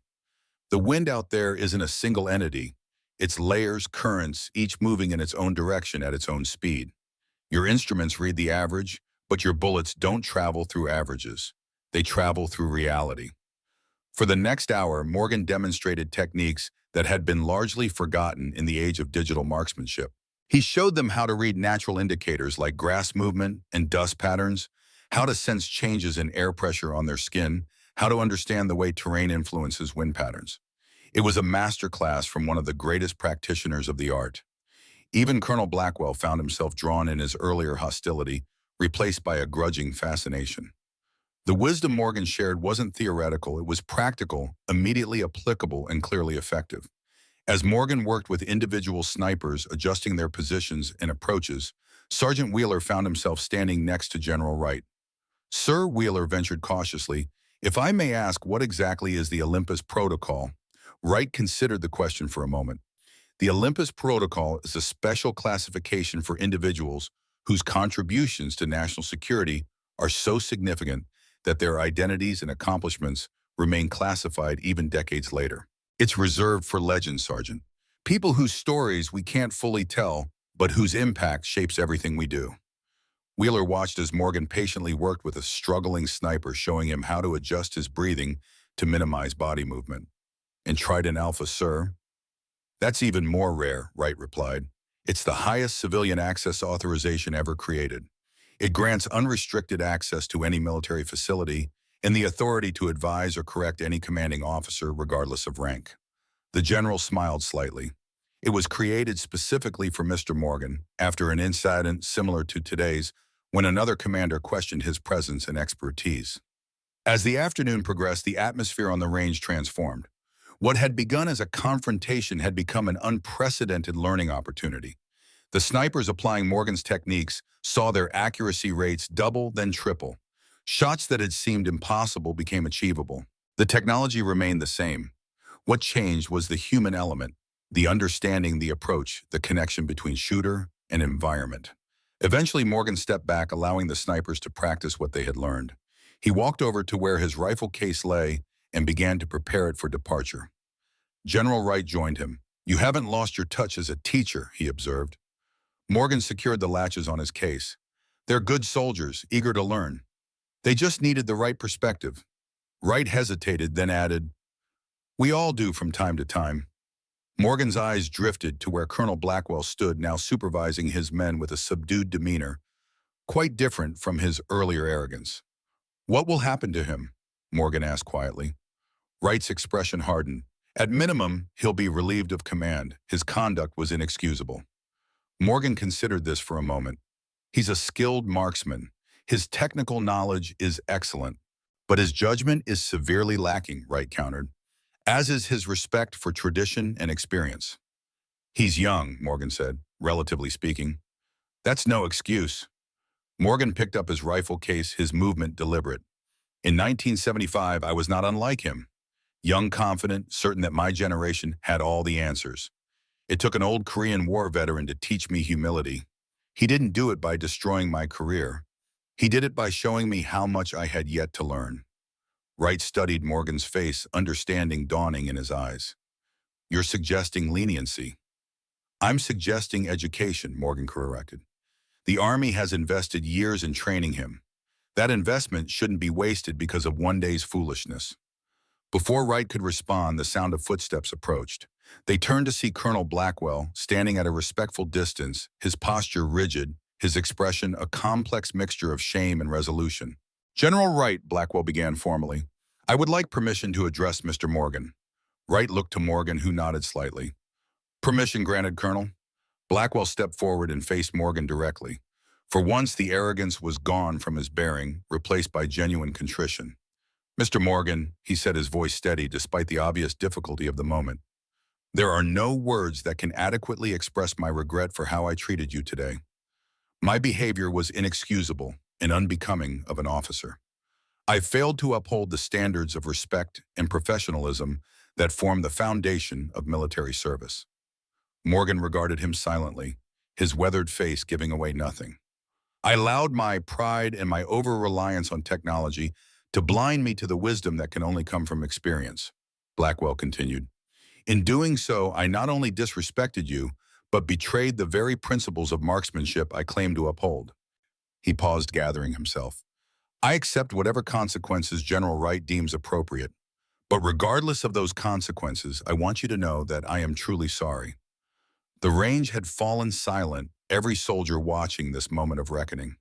The wind out there isn't a single entity. It's layers, currents, each moving in its own direction at its own speed. Your instruments read the average, but your bullets don't travel through averages. They travel through reality. For the next hour, Morgan demonstrated techniques that had been largely forgotten in the age of digital marksmanship. He showed them how to read natural indicators like grass movement and dust patterns, how to sense changes in air pressure on their skin, how to understand the way terrain influences wind patterns. It was a masterclass from one of the greatest practitioners of the art. Even Colonel Blackwell found himself drawn in his earlier hostility, replaced by a grudging fascination. The wisdom Morgan shared wasn't theoretical, it was practical, immediately applicable, and clearly effective. As Morgan worked with individual snipers adjusting their positions and approaches, Sergeant Wheeler found himself standing next to General Wright. Sir, Wheeler ventured cautiously, if I may ask, what exactly is the Olympus Protocol? Wright considered the question for a moment. The Olympus Protocol is a special classification for individuals whose contributions to national security are so significant that their identities and accomplishments remain classified even decades later. It's reserved for legends, Sergeant. People whose stories we can't fully tell, but whose impact shapes everything we do. Wheeler watched as Morgan patiently worked with a struggling sniper, showing him how to adjust his breathing to minimize body movement. And Trident Alpha, sir? That's even more rare, Wright replied. It's the highest civilian access authorization ever created. It grants unrestricted access to any military facility and the authority to advise or correct any commanding officer regardless of rank. The general smiled slightly. It was created specifically for Mr. Morgan after an incident similar to today's when another commander questioned his presence and expertise. As the afternoon progressed, the atmosphere on the range transformed. What had begun as a confrontation had become an unprecedented learning opportunity. The snipers applying Morgan's techniques saw their accuracy rates double, then triple. Shots that had seemed impossible became achievable. The technology remained the same. What changed was the human element, the understanding, the approach, the connection between shooter and environment. Eventually, Morgan stepped back, allowing the snipers to practice what they had learned. He walked over to where his rifle case lay and began to prepare it for departure. General Wright joined him. You haven't lost your touch as a teacher, he observed. Morgan secured the latches on his case. They're good soldiers, eager to learn. They just needed the right perspective. Wright hesitated, then added, we all do from time to time. Morgan's eyes drifted to where Colonel Blackwell stood, now supervising his men with a subdued demeanor, quite different from his earlier arrogance. What will happen to him? Morgan asked quietly. Wright's expression hardened. At minimum, he'll be relieved of command. His conduct was inexcusable. Morgan considered this for a moment. He's a skilled marksman. His technical knowledge is excellent, but his judgment is severely lacking, Wright countered, as is his respect for tradition and experience. He's young, Morgan said, relatively speaking. That's no excuse. Morgan picked up his rifle case, his movement deliberate. In 1975, I was not unlike him. Young, confident, certain that my generation had all the answers. It took an old Korean War veteran to teach me humility. He didn't do it by destroying my career. He did it by showing me how much I had yet to learn. Wright studied Morgan's face, understanding dawning in his eyes. You're suggesting leniency. I'm suggesting education, Morgan corrected. The Army has invested years in training him. That investment shouldn't be wasted because of one day's foolishness. Before Wright could respond, the sound of footsteps approached. They turned to see Colonel Blackwell, standing at a respectful distance, his posture rigid, his expression a complex mixture of shame and resolution. General Wright, Blackwell began formally, I would like permission to address Mr. Morgan. Wright looked to Morgan, who nodded slightly. Permission granted, Colonel. Blackwell stepped forward and faced Morgan directly. For once, the arrogance was gone from his bearing, replaced by genuine contrition. Mr. Morgan, he said, his voice steady despite the obvious difficulty of the moment. There are no words that can adequately express my regret for how I treated you today. My behavior was inexcusable and unbecoming of an officer. I failed to uphold the standards of respect and professionalism that form the foundation of military service. Morgan regarded him silently, his weathered face giving away nothing. I allowed my pride and my over-reliance on technology to blind me to the wisdom that can only come from experience, Blackwell continued. In doing so, I not only disrespected you, but betrayed the very principles of marksmanship I claim to uphold. He paused, gathering himself. I accept whatever consequences General Wright deems appropriate, but regardless of those consequences, I want you to know that I am truly sorry. The range had fallen silent, every soldier watching this moment of reckoning.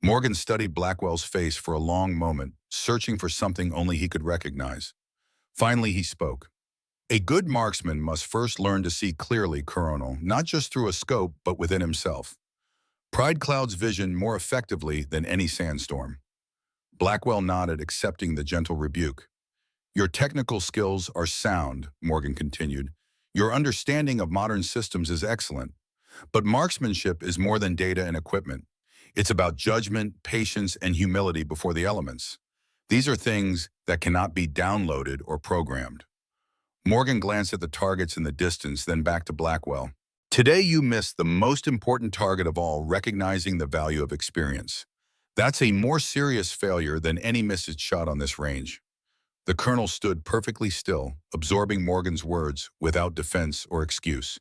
Morgan studied Blackwell's face for a long moment, searching for something only he could recognize. Finally, he spoke. A good marksman must first learn to see clearly, Colonel, not just through a scope, but within himself. Pride clouds vision more effectively than any sandstorm. Blackwell nodded, accepting the gentle rebuke. Your technical skills are sound, Morgan continued. Your understanding of modern systems is excellent. But marksmanship is more than data and equipment. It's about judgment, patience, and humility before the elements. These are things that cannot be downloaded or programmed. Morgan glanced at the targets in the distance, then back to Blackwell. Today you missed the most important target of all, recognizing the value of experience. That's a more serious failure than any missed shot on this range. The colonel stood perfectly still, absorbing Morgan's words without defense or excuse.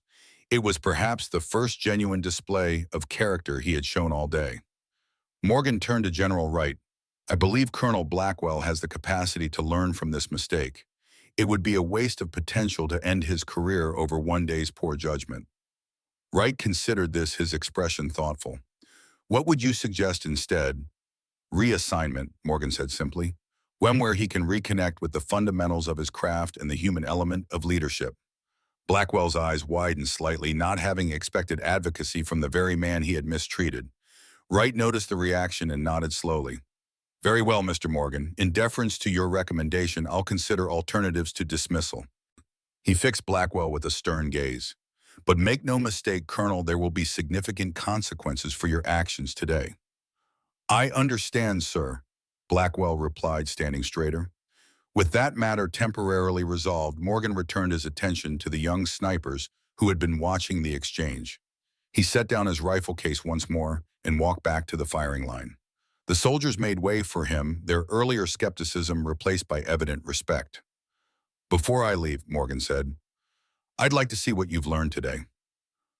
It was perhaps the first genuine display of character he had shown all day. Morgan turned to General Wright. I believe Colonel Blackwell has the capacity to learn from this mistake. It would be a waste of potential to end his career over one day's poor judgment. Wright considered this, his expression thoughtful. What would you suggest instead? Reassignment, Morgan said simply. One where he can reconnect with the fundamentals of his craft and the human element of leadership. Blackwell's eyes widened slightly, not having expected advocacy from the very man he had mistreated. Wright noticed the reaction and nodded slowly. Very well, Mr. Morgan. In deference to your recommendation, I'll consider alternatives to dismissal. He fixed Blackwell with a stern gaze. But make no mistake, Colonel, there will be significant consequences for your actions today. I understand, sir, Blackwell replied, standing straighter. With that matter temporarily resolved, Morgan returned his attention to the young snipers who had been watching the exchange. He set down his rifle case once more and walked back to the firing line. The soldiers made way for him, their earlier skepticism replaced by evident respect. Before I leave, Morgan said, I'd like to see what you've learned today.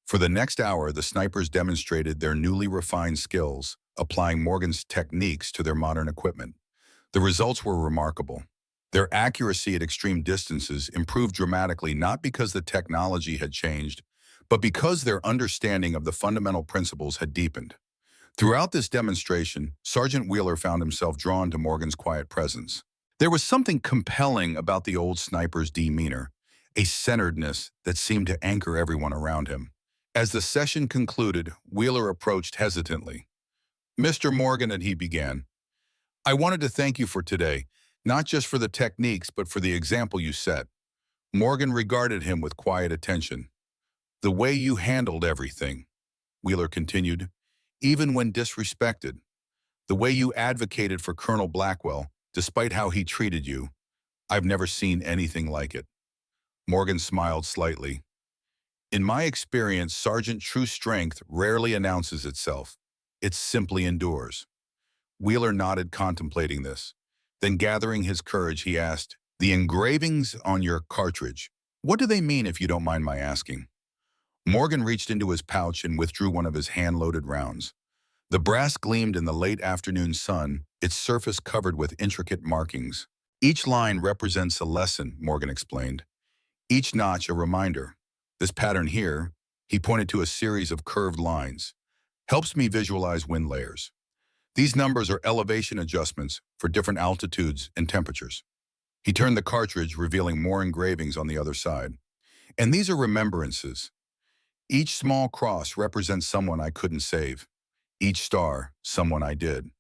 For the next hour, the snipers demonstrated their newly refined skills, applying Morgan's techniques to their modern equipment. The results were remarkable. Their accuracy at extreme distances improved dramatically, not because the technology had changed, but because their understanding of the fundamental principles had deepened. Throughout this demonstration, Sergeant Wheeler found himself drawn to Morgan's quiet presence. There was something compelling about the old sniper's demeanor, a centeredness that seemed to anchor everyone around him. As the session concluded, Wheeler approached hesitantly. Mr. Morgan, and he began, I wanted to thank you for today, not just for the techniques, but for the example you set. Morgan regarded him with quiet attention. The way you handled everything, Wheeler continued, even when disrespected. The way you advocated for Colonel Blackwell, despite how he treated you. I've never seen anything like it. Morgan smiled slightly. In my experience, Sergeant True Strength rarely announces itself. It simply endures. Wheeler nodded, contemplating this. Then, gathering his courage, he asked, "The engravings on your cartridge, what do they mean, if you don't mind my asking?" Morgan reached into his pouch and withdrew one of his hand-loaded rounds. The brass gleamed in the late afternoon sun, its surface covered with intricate markings. "Each line represents a lesson," Morgan explained. "Each notch a reminder. This pattern here," he pointed to a series of curved lines, "helps me visualize wind layers. These numbers are elevation adjustments for different altitudes and temperatures." He turned the cartridge, revealing more engravings on the other side. "And these are remembrances. Each small cross represents someone I couldn't save. Each star, someone I did."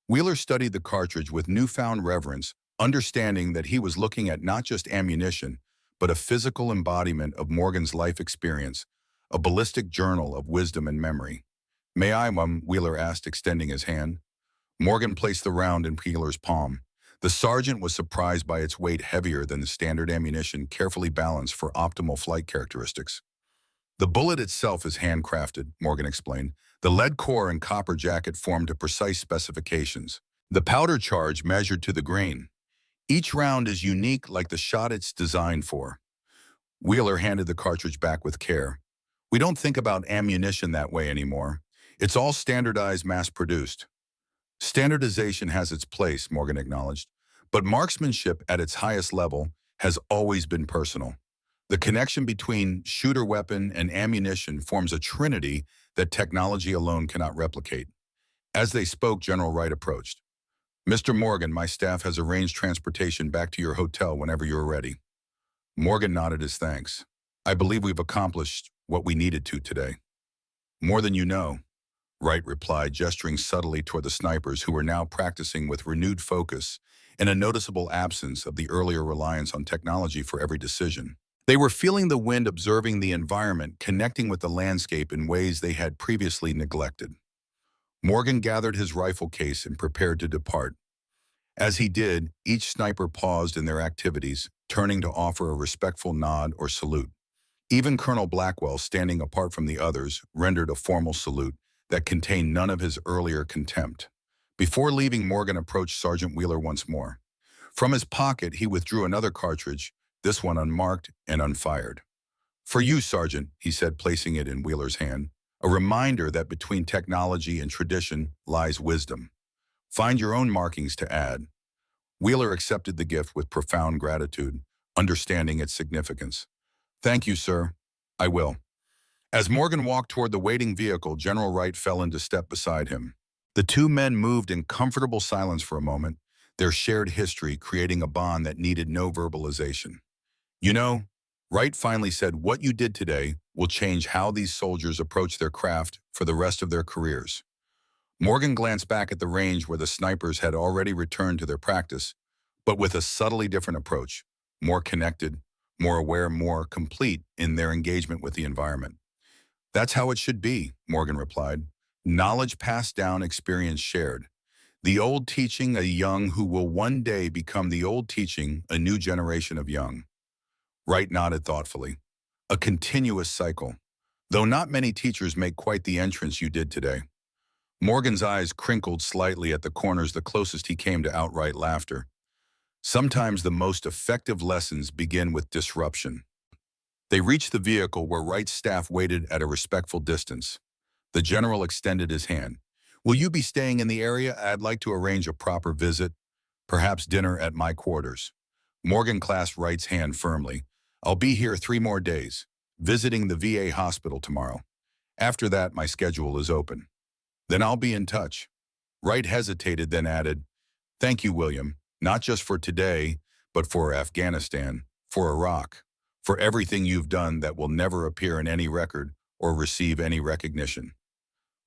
Wheeler studied the cartridge with newfound reverence, understanding that he was looking at not just ammunition, but a physical embodiment of Morgan's life experience, a ballistic journal of wisdom and memory. "May I, Wheeler asked, extending his hand. Morgan placed the round in Wheeler's palm. The sergeant was surprised by its weight, heavier than the standard ammunition, carefully balanced for optimal flight characteristics. "The bullet itself is handcrafted," Morgan explained. "The lead core and copper jacket formed to precise specifications. The powder charge measured to the grain. Each round is unique, like the shot it's designed for." Wheeler handed the cartridge back with care. "We don't think about ammunition that way anymore. It's all standardized, mass-produced." "Standardization has its place," Morgan acknowledged, "but marksmanship at its highest level has always been personal. The connection between shooter weapon and ammunition forms a trinity that technology alone cannot replicate." As they spoke, General Wright approached. "Mr. Morgan, my staff has arranged transportation back to your hotel whenever you're ready." Morgan nodded his thanks. "I believe we've accomplished what we needed to today." "More than you know," Wright replied, gesturing subtly toward the snipers who were now practicing with renewed focus and a noticeable absence of the earlier reliance on technology for every decision. They were feeling the wind, observing the environment, connecting with the landscape in ways they had previously neglected. Morgan gathered his rifle case and prepared to depart. As he did, each sniper paused in their activities, turning to offer a respectful nod or salute. Even Colonel Blackwell, standing apart from the others, rendered a formal salute that contained none of his earlier contempt. Before leaving, Morgan approached Sergeant Wheeler once more. From his pocket, he withdrew another cartridge, this one unmarked and unfired. "For you, Sergeant," he said, placing it in Wheeler's hand, "a reminder that between technology and tradition lies wisdom. Find your own markings to add." Wheeler accepted the gift with profound gratitude, understanding its significance. "Thank you, sir. I will." As Morgan walked toward the waiting vehicle, General Wright fell into step beside him. The two men moved in comfortable silence for a moment, their shared history creating a bond that needed no verbalization. "You know," Wright finally said, "what you did today will change how these soldiers approach their craft for the rest of their careers." Morgan glanced back at the range where the snipers had already returned to their practice, but with a subtly different approach, more connected, more aware, more complete in their engagement with the environment. "That's how it should be," Morgan replied. "Knowledge passed down, experience shared. The old teaching a young who will one day become the old teaching a new generation of young." Wright nodded thoughtfully. "A continuous cycle. Though not many teachers make quite the entrance you did today." Morgan's eyes crinkled slightly at the corners, the closest he came to outright laughter. "Sometimes the most effective lessons begin with disruption." They reached the vehicle where Wright's staff waited at a respectful distance. The general extended his hand. "Will you be staying in the area? I'd like to arrange a proper visit, perhaps dinner at my quarters." Morgan clasped Wright's hand firmly. "I'll be here 3 more days, visiting the VA hospital tomorrow. After that, my schedule is open. Then I'll be in touch." Wright hesitated, then added, "Thank you, William, not just for today, but for Afghanistan, for Iraq, for everything you've done that will never appear in any record or receive any recognition."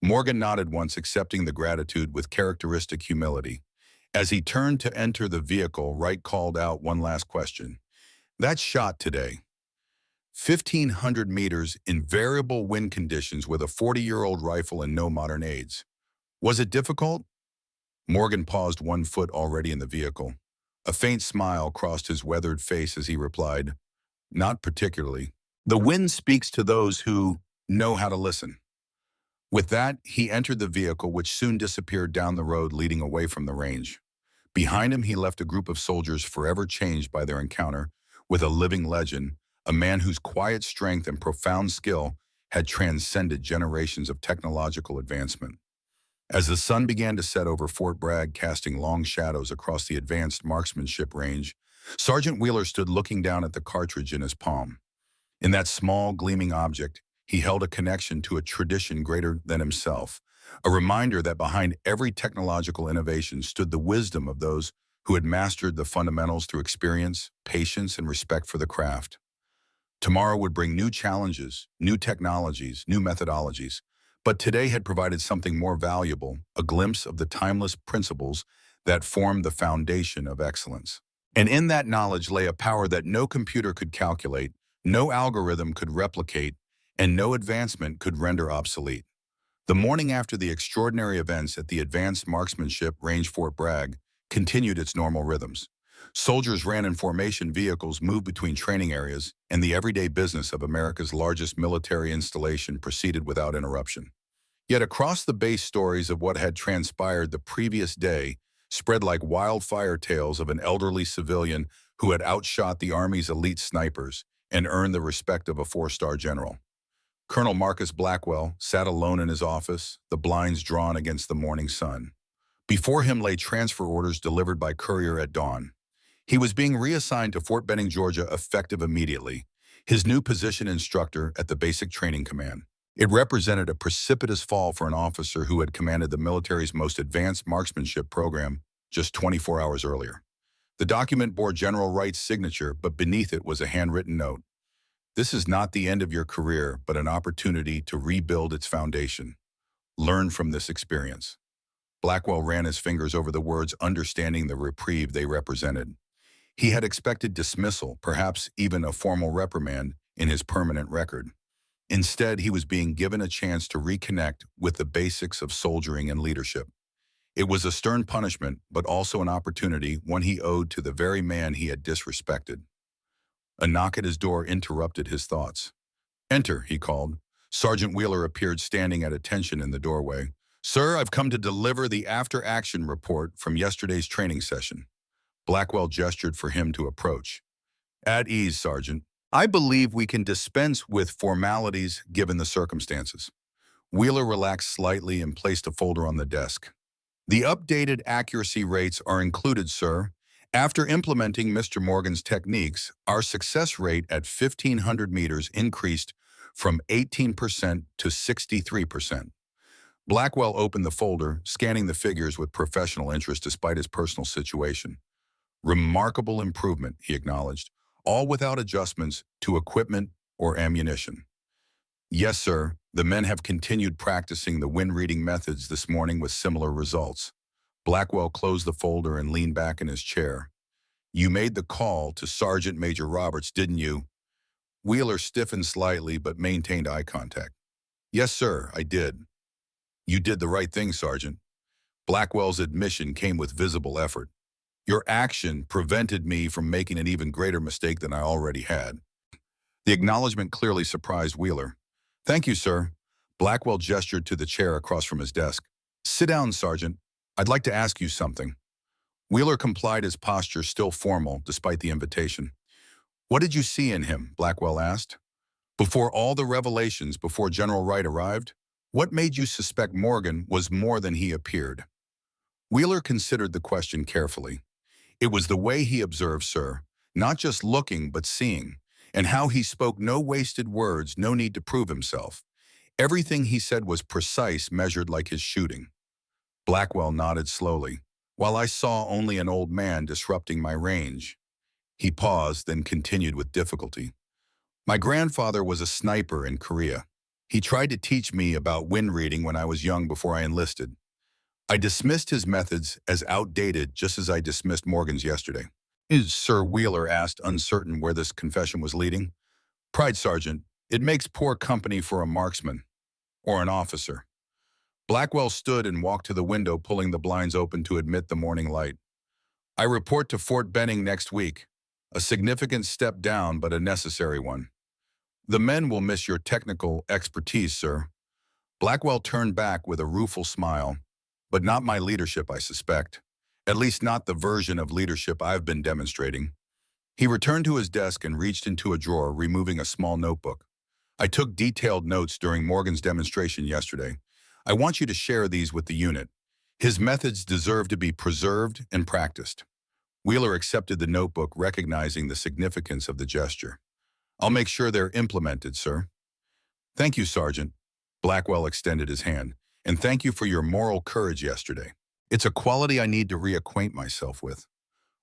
Morgan nodded once, accepting the gratitude with characteristic humility. As he turned to enter the vehicle, Wright called out one last question. "That shot today, 1,500 meters in variable wind conditions with a 40-year-old rifle and no modern aids. Was it difficult?" Morgan paused, 1 foot already in the vehicle. A faint smile crossed his weathered face as he replied, "Not particularly. The wind speaks to those who know how to listen. With that, he entered the vehicle, which soon disappeared down the road leading away from the range. Behind him, he left a group of soldiers forever changed by their encounter with a living legend, a man whose quiet strength and profound skill had transcended generations of technological advancement. As the sun began to set over Fort Bragg, casting long shadows across the advanced marksmanship range, Sergeant Wheeler stood looking down at the cartridge in his palm. In that small, gleaming object, he held a connection to a tradition greater than himself, a reminder that behind every technological innovation stood the wisdom of those who had mastered the fundamentals through experience, patience, and respect for the craft. Tomorrow would bring new challenges, new technologies, new methodologies, but today had provided something more valuable, a glimpse of the timeless principles that formed the foundation of excellence. And in that knowledge lay a power that no computer could calculate, no algorithm could replicate, and no advancement could render obsolete. The morning after the extraordinary events at the Advanced Marksmanship Range Fort Bragg continued its normal rhythms. Soldiers ran in formation, vehicles moved between training areas, and the everyday business of America's largest military installation proceeded without interruption. Yet across the base, stories of what had transpired the previous day spread like wildfire, tales of an elderly civilian who had outshot the Army's elite snipers and earned the respect of a four-star general. Colonel Marcus Blackwell sat alone in his office, the blinds drawn against the morning sun. Before him lay transfer orders delivered by courier at dawn. He was being reassigned to Fort Benning, Georgia, effective immediately, his new position instructor at the Basic Training Command. It represented a precipitous fall for an officer who had commanded the military's most advanced marksmanship program just 24 hours earlier. The document bore General Wright's signature, but beneath it was a handwritten note. This is not the end of your career, but an opportunity to rebuild its foundation. Learn from this experience. Blackwell ran his fingers over the words, understanding the reprieve they represented. He had expected dismissal, perhaps even a formal reprimand, in his permanent record. Instead, he was being given a chance to reconnect with the basics of soldiering and leadership. It was a stern punishment, but also an opportunity, one he owed to the very man he had disrespected. A knock at his door interrupted his thoughts. "Enter," he called. Sergeant Wheeler appeared, standing at attention in the doorway. "Sir, I've come to deliver the after-action report from yesterday's training session." Blackwell gestured for him to approach. "At ease, Sergeant. I believe we can dispense with formalities given the circumstances." Wheeler relaxed slightly and placed a folder on the desk. "The updated accuracy rates are included, sir. After implementing Mr. Morgan's techniques, our success rate at 1,500 meters increased from 18% to 63%. Blackwell opened the folder, scanning the figures with professional interest despite his personal situation. "Remarkable improvement," he acknowledged, "all without adjustments to equipment or ammunition." "Yes, sir. The men have continued practicing the wind-reading methods this morning with similar results." Blackwell closed the folder and leaned back in his chair. "You made the call to Sergeant Major Roberts, didn't you?" Wheeler stiffened slightly but maintained eye contact. "Yes, sir, I did." "You did the right thing, Sergeant." Blackwell's admission came with visible effort. "Your action prevented me from making an even greater mistake than I already had." The acknowledgement clearly surprised Wheeler. "Thank you, sir." Blackwell gestured to the chair across from his desk. "Sit down, Sergeant. I'd like to ask you something." Wheeler complied, his posture still formal despite the invitation. "What did you see in him?" Blackwell asked. "Before all the revelations, before General Wright arrived, what made you suspect Morgan was more than he appeared?" Wheeler considered the question carefully. "It was the way he observed, sir, not just looking but seeing, and how he spoke no wasted words, no need to prove himself. Everything he said was precise, measured like his shooting." Blackwell nodded slowly. "While I saw only an old man disrupting my range." He paused, then continued with difficulty. "My grandfather was a sniper in Korea. He tried to teach me about wind reading when I was young before I enlisted. I dismissed his methods as outdated, just as I dismissed Morgan's yesterday." "Is Sir?" Wheeler asked, uncertain where this confession was leading. "Pride, Sergeant. It makes poor company for a marksman. Or an officer." Blackwell stood and walked to the window, pulling the blinds open to admit the morning light. "I report to Fort Benning next week. A significant step down, but a necessary one." The men will miss your technical expertise, sir. Blackwell turned back with a rueful smile. But not my leadership, I suspect. At least not the version of leadership I've been demonstrating. He returned to his desk and reached into a drawer, removing a small notebook. I took detailed notes during Morgan's demonstration yesterday. I want you to share these with the unit. His methods deserve to be preserved and practiced. Wheeler accepted the notebook, recognizing the significance of the gesture. I'll make sure they're implemented, sir. Thank you, Sergeant. Blackwell extended his hand. And thank you for your moral courage yesterday. It's a quality I need to reacquaint myself with.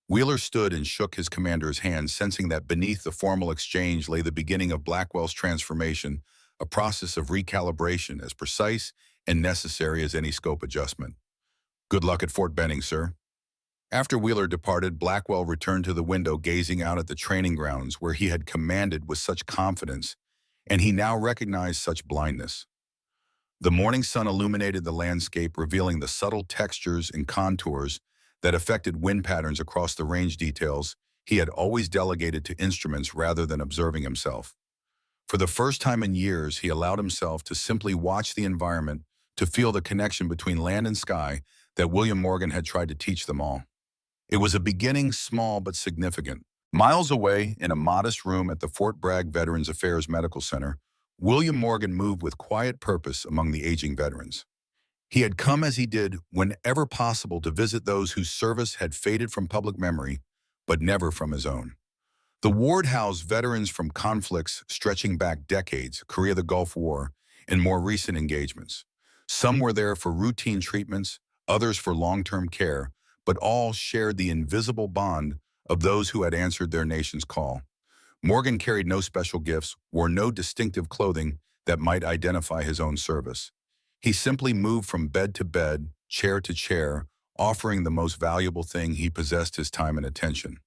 Wheeler stood and shook his commander's hand, sensing that beneath the formal exchange lay the beginning of Blackwell's transformation, a process of recalibration as precise and necessary as any scope adjustment. Good luck at Fort Benning, sir. After Wheeler departed, Blackwell returned to the window, gazing out at the training grounds where he had commanded with such confidence, and he now recognized such blindness. The morning sun illuminated the landscape, revealing the subtle textures and contours that affected wind patterns across the range, details he had always delegated to instruments rather than observing himself. For the first time in years, he allowed himself to simply watch the environment, to feel the connection between land and sky that William Morgan had tried to teach them all. It was a beginning, small but significant. Miles away, in a modest room at the Fort Bragg Veterans Affairs Medical Center, William Morgan moved with quiet purpose among the aging veterans. He had come, as he did whenever possible, to visit those whose service had faded from public memory, but never from his own. The ward housed veterans from conflicts stretching back decades, Korea, the Gulf War, and more recent engagements. Some were there for routine treatments, others for long-term care, but all shared the invisible bond of those who had answered their nation's call. Morgan carried no special gifts, wore no distinctive clothing that might identify his own service. He simply moved from bed to bed, chair to chair, offering the most valuable thing he possessed: his time and attention.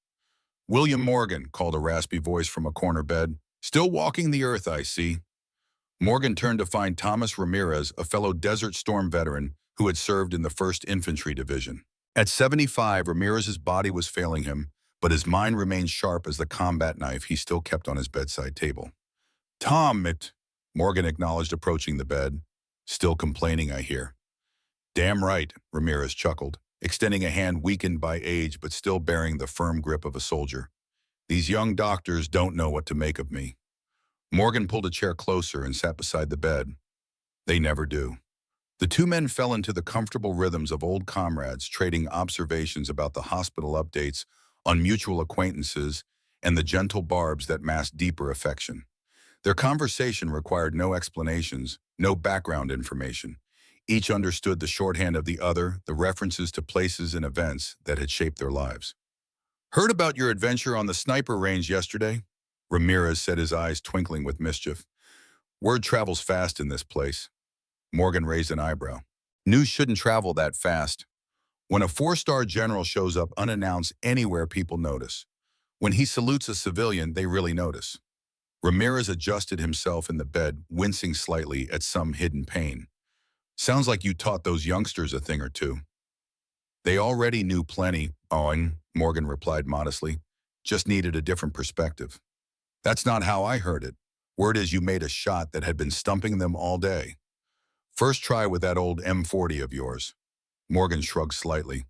"William Morgan," called a raspy voice from a corner bed. "Still walking the earth, I see." Morgan turned to find Thomas Ramirez, a fellow Desert Storm veteran who had served in the 1st Infantry Division. At 75, Ramirez's body was failing him, but his mind remained sharp as the combat knife he still kept on his bedside table. "Tom, Morgan acknowledged, approaching the bed. "Still complaining, I hear." "Damn right," Ramirez chuckled, extending a hand weakened by age but still bearing the firm grip of a soldier. "These young doctors don't know what to make of me." Morgan pulled a chair closer and sat beside the bed. "They never do." The two men fell into the comfortable rhythms of old comrades, trading observations about the hospital, updates on mutual acquaintances, and the gentle barbs that masked deeper affection. Their conversation required no explanations, no background information. Each understood the shorthand of the other, the references to places and events that had shaped their lives. "Heard about your adventure on the sniper range yesterday?" Ramirez said, his eyes twinkling with mischief. "Word travels fast in this place." Morgan raised an eyebrow. "News shouldn't travel that fast. When a 4-star general shows up unannounced anywhere, people notice. When he salutes a civilian, they really notice." Ramirez adjusted himself in the bed, wincing slightly at some hidden pain. "Sounds like you taught those youngsters a thing or two." "They already knew plenty, Owen," Morgan replied modestly. "Just needed a different perspective." "That's not how I heard it. Word is you made a shot that had been stumping them all day." "First try with that old M40 of yours." Morgan shrugged slightly.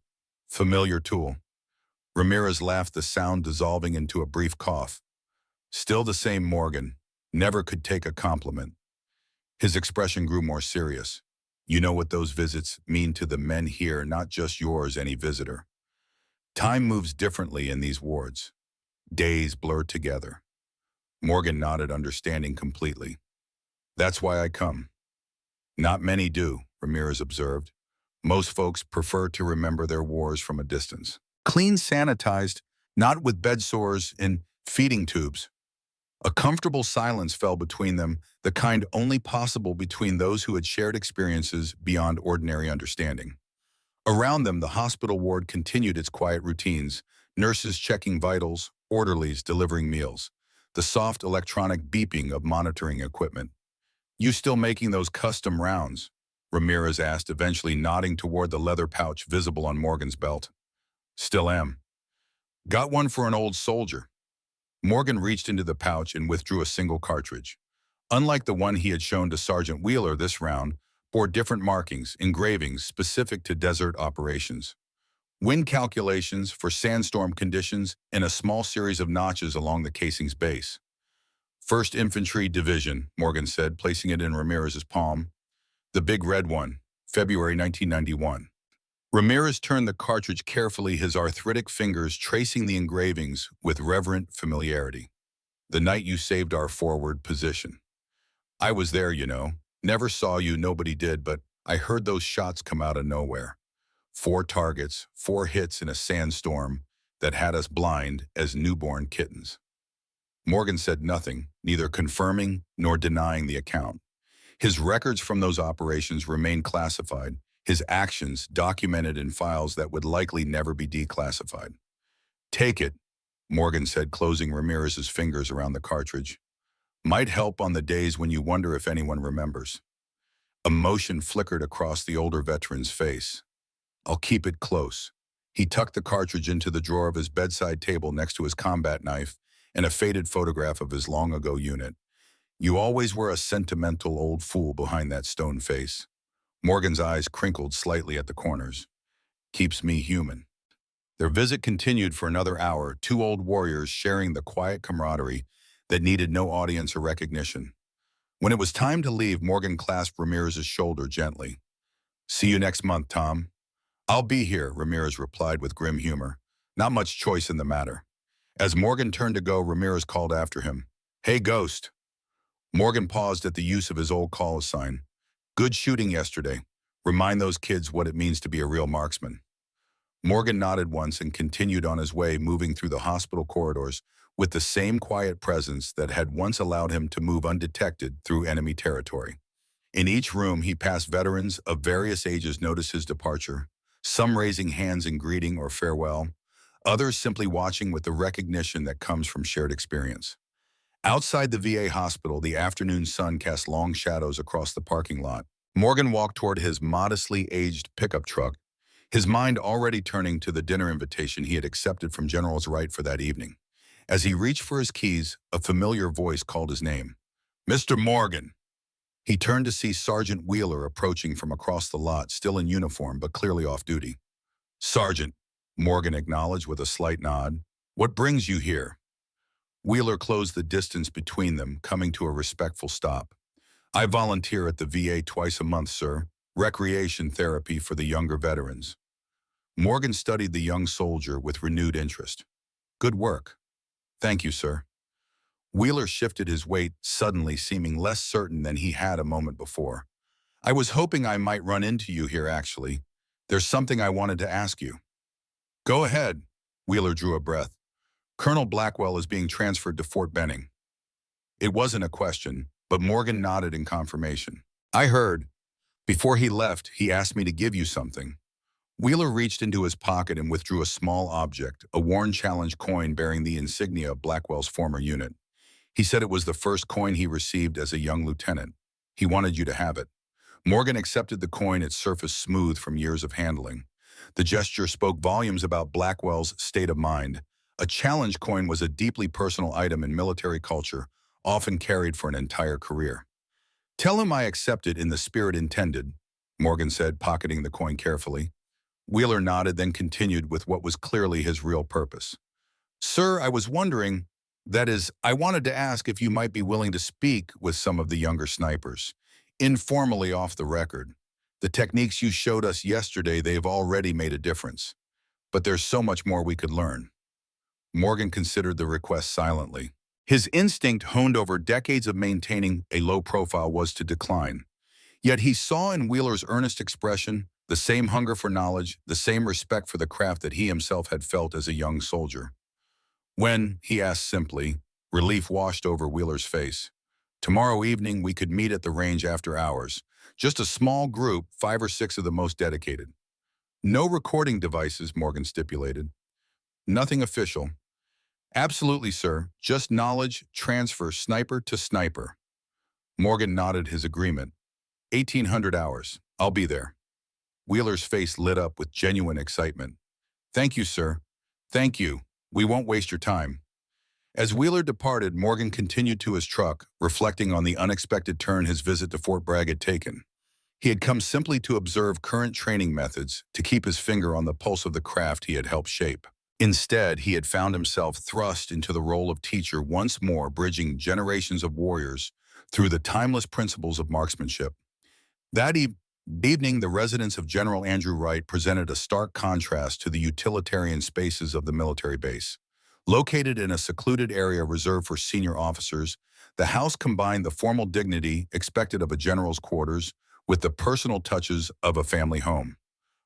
"Familiar tool." Ramirez laughed, the sound dissolving into a brief cough. Still the same Morgan. Never could take a compliment. His expression grew more serious. "You know what those visits mean to the men here, not just yours, any visitor. Time moves differently in these wards. Days blur together." Morgan nodded, understanding completely. "That's why I come." "Not many do," Ramirez observed. "Most folks prefer to remember their wars from a distance. Clean, sanitized, not with bed sores and feeding tubes." A comfortable silence fell between them, the kind only possible between those who had shared experiences beyond ordinary understanding. Around them, the hospital ward continued its quiet routines, nurses checking vitals, orderlies delivering meals, the soft electronic beeping of monitoring equipment. "You still making those custom rounds?" Ramirez asked, eventually nodding toward the leather pouch visible on Morgan's belt. "Still am. Got one for an old soldier." Morgan reached into the pouch and withdrew a single cartridge. Unlike the one he had shown to Sergeant Wheeler, this round bore different markings, engravings specific to desert operations. Wind calculations for sandstorm conditions and a small series of notches along the casing's base. "First Infantry Division," Morgan said, placing it in Ramirez's palm. "The big red one, February 1991. Ramirez turned the cartridge carefully, his arthritic fingers tracing the engravings with reverent familiarity. "The night you saved our forward position. I was there, you know. Never saw you, nobody did, but I heard those shots come out of nowhere. 4 targets, 4 hits in a sandstorm that had us blind as newborn kittens." Morgan said nothing, neither confirming nor denying the account. His records from those operations remained classified, his actions documented in files that would likely never be declassified. "Take it," Morgan said, closing Ramirez's fingers around the cartridge. "Might help on the days when you wonder if anyone remembers." Emotion flickered across the older veteran's face. "I'll keep it close." He tucked the cartridge into the drawer of his bedside table next to his combat knife and a faded photograph of his long-ago unit. "You always were a sentimental old fool behind that stone face." Morgan's eyes crinkled slightly at the corners. "Keeps me human." Their visit continued for another hour, 2 old warriors sharing the quiet camaraderie that needed no audience or recognition. When it was time to leave, Morgan clasped Ramirez's shoulder gently. "See you next month, Tom." "I'll be here," Ramirez replied with grim humor. Not much choice in the matter. As Morgan turned to go, Ramirez called after him. "Hey, Ghost." Morgan paused at the use of his old call sign. "Good shooting yesterday. Remind those kids what it means to be a real marksman." Morgan nodded once and continued on his way, moving through the hospital corridors with the same quiet presence that had once allowed him to move undetected through enemy territory. In each room, he passed veterans of various ages noticed his departure, some raising hands in greeting or farewell, others simply watching with the recognition that comes from shared experience. Outside the VA hospital, the afternoon sun cast long shadows across the parking lot. Morgan walked toward his modestly aged pickup truck, his mind already turning to the dinner invitation he had accepted from General Wright for that evening. As he reached for his keys, a familiar voice called his name. "Mr. Morgan." He turned to see Sergeant Wheeler approaching from across the lot, still in uniform but clearly off duty. "Sergeant," Morgan acknowledged with a slight nod. "What brings you here?" Wheeler closed the distance between them, coming to a respectful stop. "I volunteer at the VA twice a month, sir. Recreation therapy for the younger veterans." Morgan studied the young soldier with renewed interest. "Good work." "Thank you, sir." Wheeler shifted his weight, suddenly seeming less certain than he had a moment before. "I was hoping I might run into you here, actually. There's something I wanted to ask you." "Go ahead." Wheeler drew a breath. "Colonel Blackwell is being transferred to Fort Benning." It wasn't a question, but Morgan nodded in confirmation. "I heard. Before he left, he asked me to give you something." Wheeler reached into his pocket and withdrew a small object, a worn challenge coin bearing the insignia of Blackwell's former unit. He said it was the first coin he received as a young lieutenant. He wanted you to have it. Morgan accepted the coin, its surface smooth from years of handling. The gesture spoke volumes about Blackwell's state of mind. A challenge coin was a deeply personal item in military culture, often carried for an entire career. "Tell him I accept it in the spirit intended," Morgan said, pocketing the coin carefully. Wheeler nodded, then continued with what was clearly his real purpose. "Sir, I was wondering, that is, I wanted to ask if you might be willing to speak with some of the younger snipers, informally off the record. The techniques you showed us yesterday, they've already made a difference. But there's so much more we could learn." Morgan considered the request silently. His instinct, honed over decades of maintaining a low profile, was to decline. Yet he saw in Wheeler's earnest expression the same hunger for knowledge, the same respect for the craft that he himself had felt as a young soldier. "When," he asked simply, relief washed over Wheeler's face. "Tomorrow evening we could meet at the range after hours. Just a small group, 5 or 6 of the most dedicated." "No recording devices," Morgan stipulated. "Nothing official." "Absolutely, sir. Just knowledge transfer, sniper to sniper." Morgan nodded his agreement. 1800 hours. I'll be there." Wheeler's face lit up with genuine excitement. "Thank you, sir. Thank you. We won't waste your time." As Wheeler departed, Morgan continued to his truck, reflecting on the unexpected turn his visit to Fort Bragg had taken. He had come simply to observe current training methods, to keep his finger on the pulse of the craft he had helped shape. Instead, he had found himself thrust into the role of teacher, once more bridging generations of warriors through the timeless principles of marksmanship. That evening, the residence of General Andrew Wright presented a stark contrast to the utilitarian spaces of the military base. Located in a secluded area reserved for senior officers, the house combined the formal dignity expected of a general's quarters with the personal touches of a family home.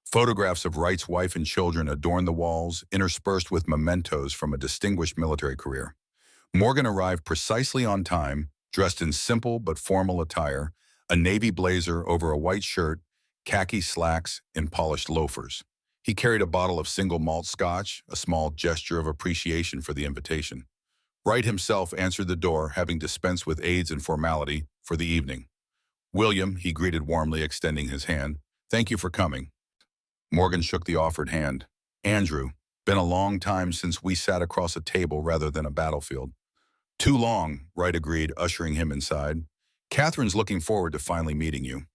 Photographs of Wright's wife and children adorned the walls, interspersed with mementos from a distinguished military career. Morgan arrived precisely on time, dressed in simple but formal attire, a navy blazer over a white shirt, khaki slacks, and polished loafers. He carried a bottle of single malt scotch, a small gesture of appreciation for the invitation. Wright himself answered the door, having dispensed with aids and formality for the evening. "William," he greeted warmly, extending his hand. "Thank you for coming." Morgan shook the offered hand. "Andrew, been a long time since we sat across a table rather than a battlefield." "Too long," Wright agreed, ushering him inside. "Catherine's looking forward to finally meeting you."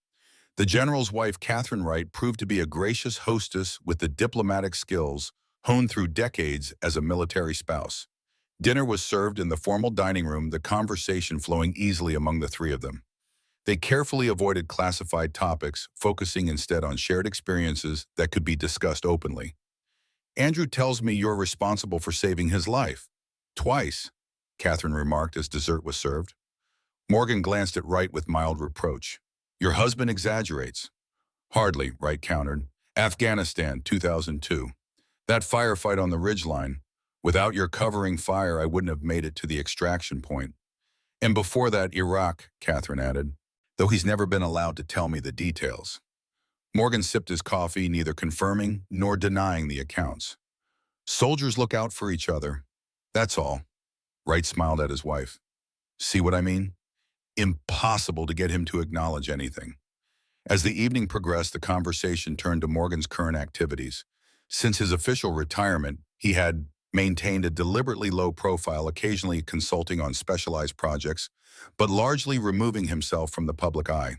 The general's wife, Catherine Wright, proved to be a gracious hostess with the diplomatic skills honed through decades as a military spouse. Dinner was served in the formal dining room, the conversation flowing easily among the three of them. They carefully avoided classified topics, focusing instead on shared experiences that could be discussed openly. "Andrew tells me you're responsible for saving his life." "Twice," Catherine remarked as dessert was served. Morgan glanced at Wright with mild reproach. "Your husband exaggerates." "Hardly," Wright countered. "Afghanistan, 2002. That firefight on the ridgeline. Without your covering fire, I wouldn't have made it to the extraction point. And before that, Iraq," Catherine added, though he's never been allowed to tell me the details. Morgan sipped his coffee, neither confirming nor denying the accounts. "Soldiers look out for each other. That's all." Wright smiled at his wife. "See what I mean?" Impossible to get him to acknowledge anything. As the evening progressed, the conversation turned to Morgan's current activities. Since his official retirement, he had maintained a deliberately low profile, occasionally consulting on specialized projects, but largely removing himself from the public eye.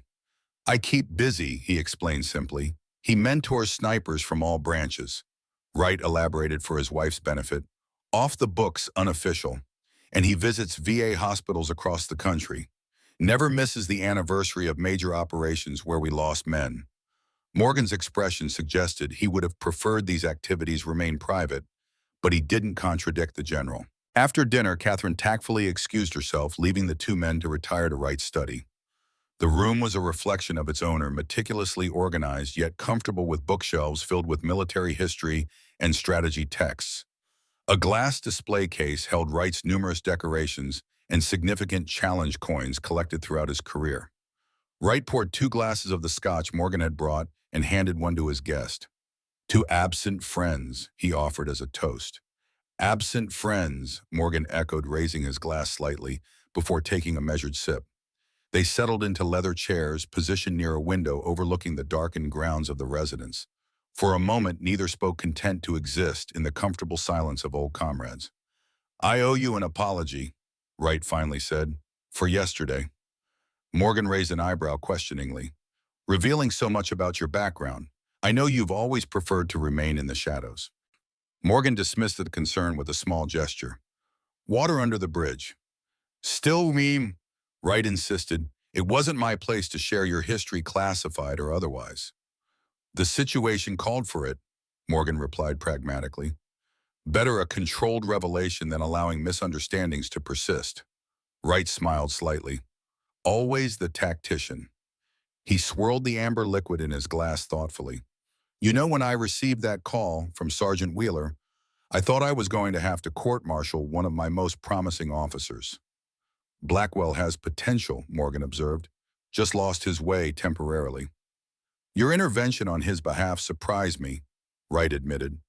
"I keep busy," he explained simply. He mentors snipers from all branches. Wright elaborated for his wife's benefit. "Off the books, unofficial. And he visits VA hospitals across the country. Never misses the anniversary of major operations where we lost men." Morgan's expression suggested he would have preferred these activities remain private, but he didn't contradict the general. After dinner, Catherine tactfully excused herself, leaving the two men to retire to Wright's study. The room was a reflection of its owner, meticulously organized yet comfortable, with bookshelves filled with military history and strategy texts. A glass display case held Wright's numerous decorations and significant challenge coins collected throughout his career. Wright poured 2 glasses of the scotch Morgan had brought and handed one to his guest. "To absent friends," he offered as a toast. "Absent friends," Morgan echoed, raising his glass slightly before taking a measured sip. They settled into leather chairs, positioned near a window overlooking the darkened grounds of the residence. For a moment, neither spoke, content to exist in the comfortable silence of old comrades. "I owe you an apology," Wright finally said, "for yesterday." Morgan raised an eyebrow questioningly. "Revealing so much about your background, I know you've always preferred to remain in the shadows." Morgan dismissed the concern with a small gesture. "Water under the bridge." "Still me," Wright insisted. "It wasn't my place to share your history, classified or otherwise." "The situation called for it," Morgan replied pragmatically. "Better a controlled revelation than allowing misunderstandings to persist." Wright smiled slightly. Always the tactician. He swirled the amber liquid in his glass thoughtfully. "You know, when I received that call from Sergeant Wheeler, I thought I was going to have to court-martial one of my most promising officers." "Blackwell has potential," Morgan observed. "Just lost his way temporarily." "Your intervention on his behalf surprised me," Wright admitted.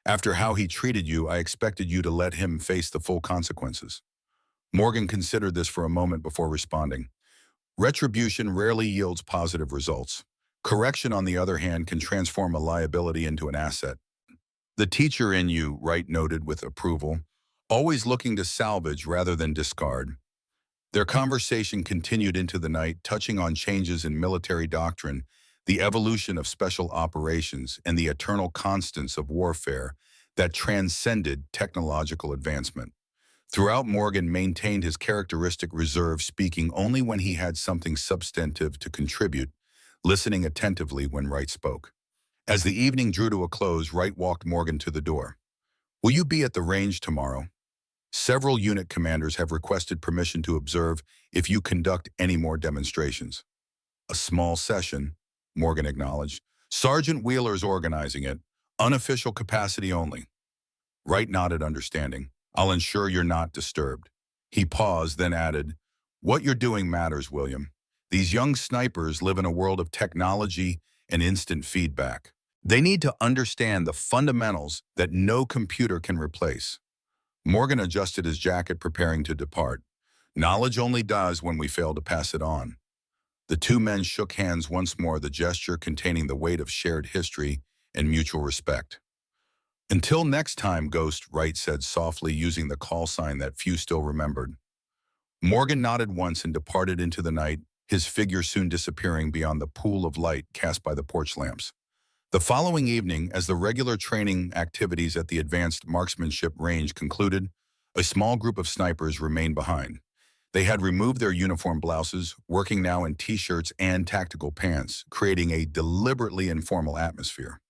"After how he treated you, I expected you to let him face the full consequences." Morgan considered this for a moment before responding. "Retribution rarely yields positive results. Correction, on the other hand, can transform a liability into an asset." "The teacher in you," Wright noted with approval, always looking to salvage rather than discard. Their conversation continued into the night, touching on changes in military doctrine, the evolution of special operations, and the eternal constants of warfare that transcended technological advancement. Throughout, Morgan maintained his characteristic reserve, speaking only when he had something substantive to contribute, listening attentively when Wright spoke. As the evening drew to a close, Wright walked Morgan to the door. "Will you be at the range tomorrow? Several unit commanders have requested permission to observe if you conduct any more demonstrations." "A small session," Morgan acknowledged. "Sergeant Wheeler's organizing it. Unofficial capacity only." Wright nodded, understanding. "I'll ensure you're not disturbed." He paused, then added, "What you're doing matters, William. These young snipers live in a world of technology and instant feedback. They need to understand the fundamentals that no computer can replace." Morgan adjusted his jacket, preparing to depart. "Knowledge only dies when we fail to pass it on." The two men shook hands once more, the gesture containing the weight of shared history and mutual respect. "Until next time, Ghost," Wright said softly, using the call sign that few still remembered. Morgan nodded once and departed into the night, his figure soon disappearing beyond the pool of light cast by the porch lamps. The following evening, as the regular training activities at the advanced marksmanship range concluded, a small group of snipers remained behind. They had removed their uniform blouses, working now in t-shirts and tactical pants, creating a deliberately informal atmosphere.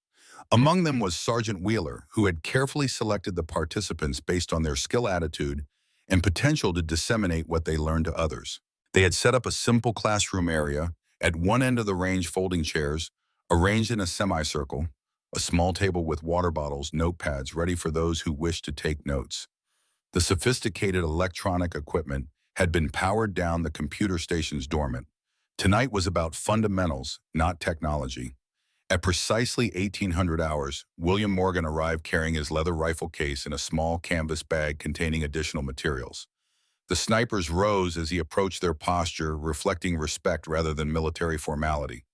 Among them was Sergeant Wheeler, who had carefully selected the participants based on their skill, attitude, and potential to disseminate what they learned to others. They had set up a simple classroom area, at one end of the range folding chairs, arranged in a semicircle, a small table with water bottles, notepads ready for those who wished to take notes. The sophisticated electronic equipment had been powered down, the computer stations dormant. Tonight was about fundamentals, not technology. At precisely 1800 hours, William Morgan arrived carrying his leather rifle case and a small canvas bag containing additional materials. The snipers rose as he approached, their posture reflecting respect rather than military formality.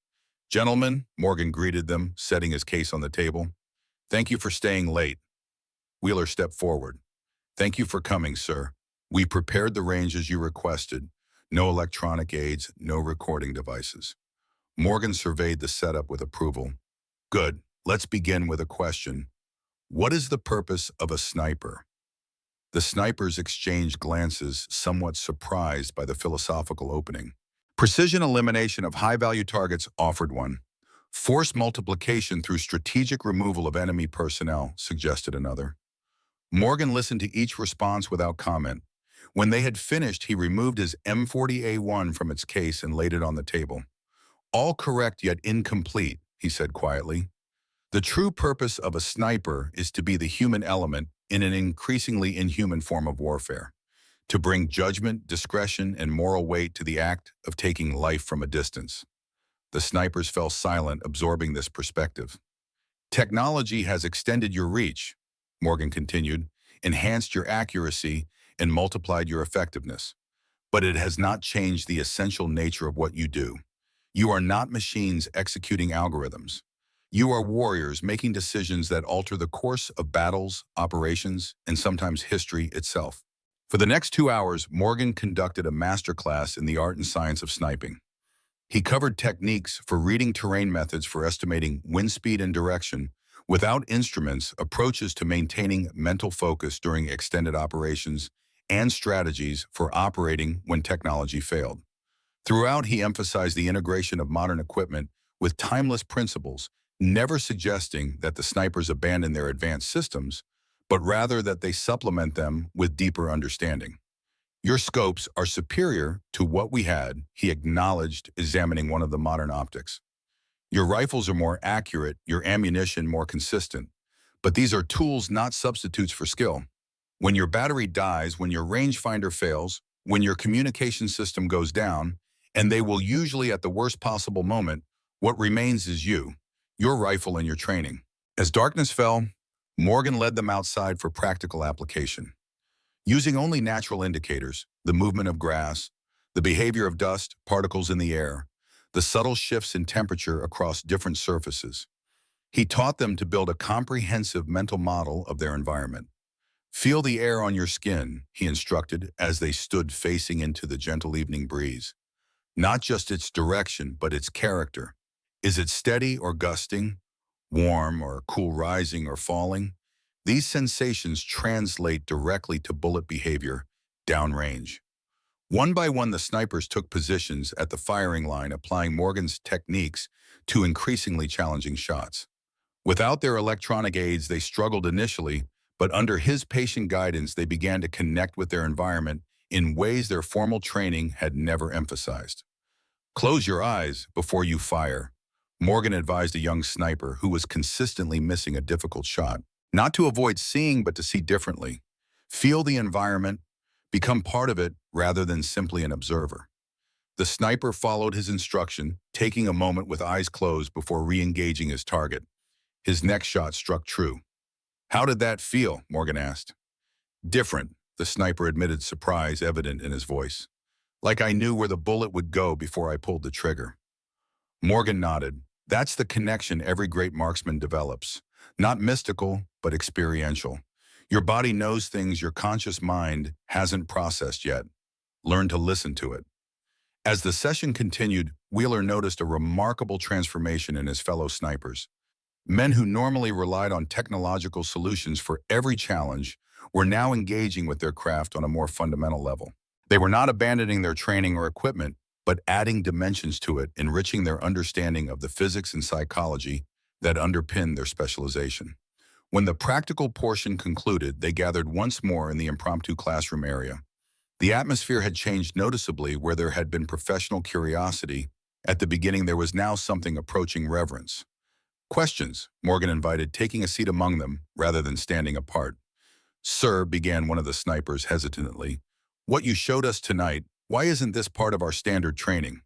"Gentlemen," Morgan greeted them, setting his case on the table. "Thank you for staying late." Wheeler stepped forward. "Thank you for coming, sir. We prepared the range as you requested. No electronic aids, no recording devices." Morgan surveyed the setup with approval. "Good. Let's begin with a question. What is the purpose of a sniper?" The snipers exchanged glances, somewhat surprised by the philosophical opening. "Precision elimination of high-value targets," offered one. "Force multiplication through strategic removal of enemy personnel," suggested another. Morgan listened to each response without comment. When they had finished, he removed his M40A1 from its case and laid it on the table. "All correct, yet incomplete," he said quietly. "The true purpose of a sniper is to be the human element in an increasingly inhuman form of warfare, to bring judgment, discretion, and moral weight to the act of taking life from a distance." The snipers fell silent, absorbing this perspective. "Technology has extended your reach," Morgan continued, "enhanced your accuracy, and multiplied your effectiveness. But it has not changed the essential nature of what you do. You are not machines executing algorithms. You are warriors making decisions that alter the course of battles, operations, and sometimes history itself." For the next 2 hours, Morgan conducted a masterclass in the art and science of sniping. He covered techniques for reading terrain, methods for estimating wind speed and direction without instruments, approaches to maintaining mental focus during extended operations, and strategies for operating when technology failed. Throughout, he emphasized the integration of modern equipment with timeless principles, never suggesting that the snipers abandon their advanced systems, but rather that they supplement them with deeper understanding. "Your scopes are superior to what we had," he acknowledged, examining one of the modern optics. "Your rifles are more accurate, your ammunition more consistent. But these are tools, not substitutes for skill. When your battery dies, when your rangefinder fails, when your communication system goes down, and they will usually at the worst possible moment, what remains is you, your rifle, and your training." As darkness fell, Morgan led them outside for practical application. Using only natural indicators, the movement of grass, the behavior of dust, particles in the air, the subtle shifts in temperature across different surfaces, he taught them to build a comprehensive mental model of their environment. Feel the air on your skin, he instructed as they stood facing into the gentle evening breeze. Not just its direction, but its character. Is it steady or gusting? Warm or cool, rising or falling? These sensations translate directly to bullet behavior downrange. One by one, the snipers took positions at the firing line, applying Morgan's techniques to increasingly challenging shots. Without their electronic aids, they struggled initially, but under his patient guidance, they began to connect with their environment in ways their formal training had never emphasized. Close your eyes before you fire, Morgan advised a young sniper who was consistently missing a difficult shot. Not to avoid seeing, but to see differently. Feel the environment, become part of it rather than simply an observer. The sniper followed his instruction, taking a moment with eyes closed before re-engaging his target. His next shot struck true. How did that feel? Morgan asked. Different, the sniper admitted, surprise evident in his voice. Like I knew where the bullet would go before I pulled the trigger. Morgan nodded. That's the connection every great marksman develops. Not mystical, but experiential. Your body knows things your conscious mind hasn't processed yet. Learn to listen to it. As the session continued, Wheeler noticed a remarkable transformation in his fellow snipers. Men who normally relied on technological solutions for every challenge were now engaging with their craft on a more fundamental level. They were not abandoning their training or equipment, but adding dimensions to it, enriching their understanding of the physics and psychology that underpin their specialization. When the practical portion concluded, they gathered once more in the impromptu classroom area. The atmosphere had changed noticeably. Where there had been professional curiosity, at the beginning there was now something approaching reverence. Questions, Morgan invited, taking a seat among them rather than standing apart. Sir, began one of the snipers hesitantly, what you showed us tonight, why isn't this part of our standard training?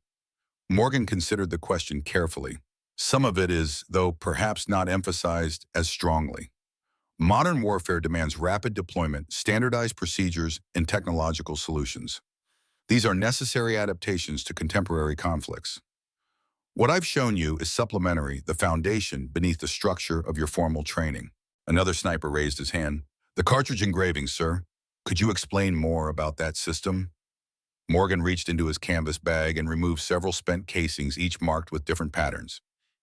Morgan considered the question carefully. Some of it is, though perhaps not emphasized as strongly. Modern warfare demands rapid deployment, standardized procedures, and technological solutions. These are necessary adaptations to contemporary conflicts. What I've shown you is supplementary, the foundation beneath the structure of your formal training. Another sniper raised his hand. The cartridge engraving, sir. Could you explain more about that system? Morgan reached into his canvas bag and removed several spent casings, each marked with different patterns.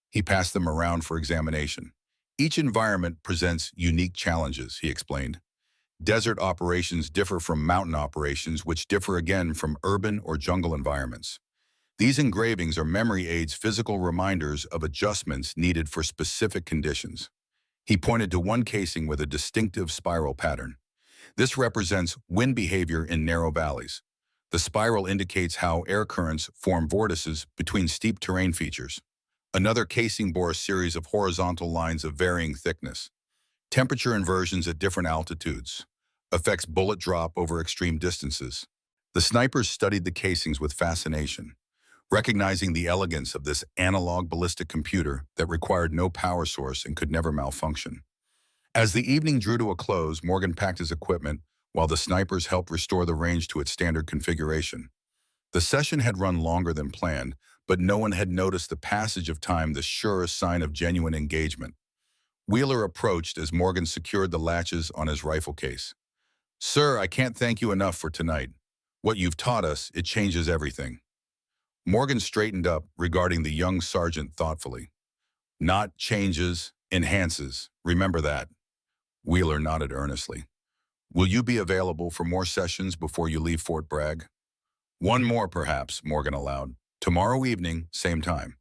He passed them around for examination. Each environment presents unique challenges, he explained. Desert operations differ from mountain operations, which differ again from urban or jungle environments. These engravings are memory aids, physical reminders of adjustments needed for specific conditions. He pointed to one casing with a distinctive spiral pattern. This represents wind behavior in narrow valleys. The spiral indicates how air currents form vortices between steep terrain features. Another casing bore a series of horizontal lines of varying thickness. Temperature inversions at different altitudes affects bullet drop over extreme distances. The snipers studied the casings with fascination, recognizing the elegance of this analog ballistic computer that required no power source and could never malfunction. As the evening drew to a close, Morgan packed his equipment while the snipers helped restore the range to its standard configuration. The session had run longer than planned, but no one had noticed the passage of time, the surest sign of genuine engagement. Wheeler approached as Morgan secured the latches on his rifle case. Sir, I can't thank you enough for tonight. What you've taught us, it changes everything. Morgan straightened up, regarding the young sergeant thoughtfully. Not changes, enhances. Remember that. Wheeler nodded earnestly. Will you be available for more sessions before you leave Fort Bragg? One more, perhaps, Morgan allowed. Tomorrow evening, same time.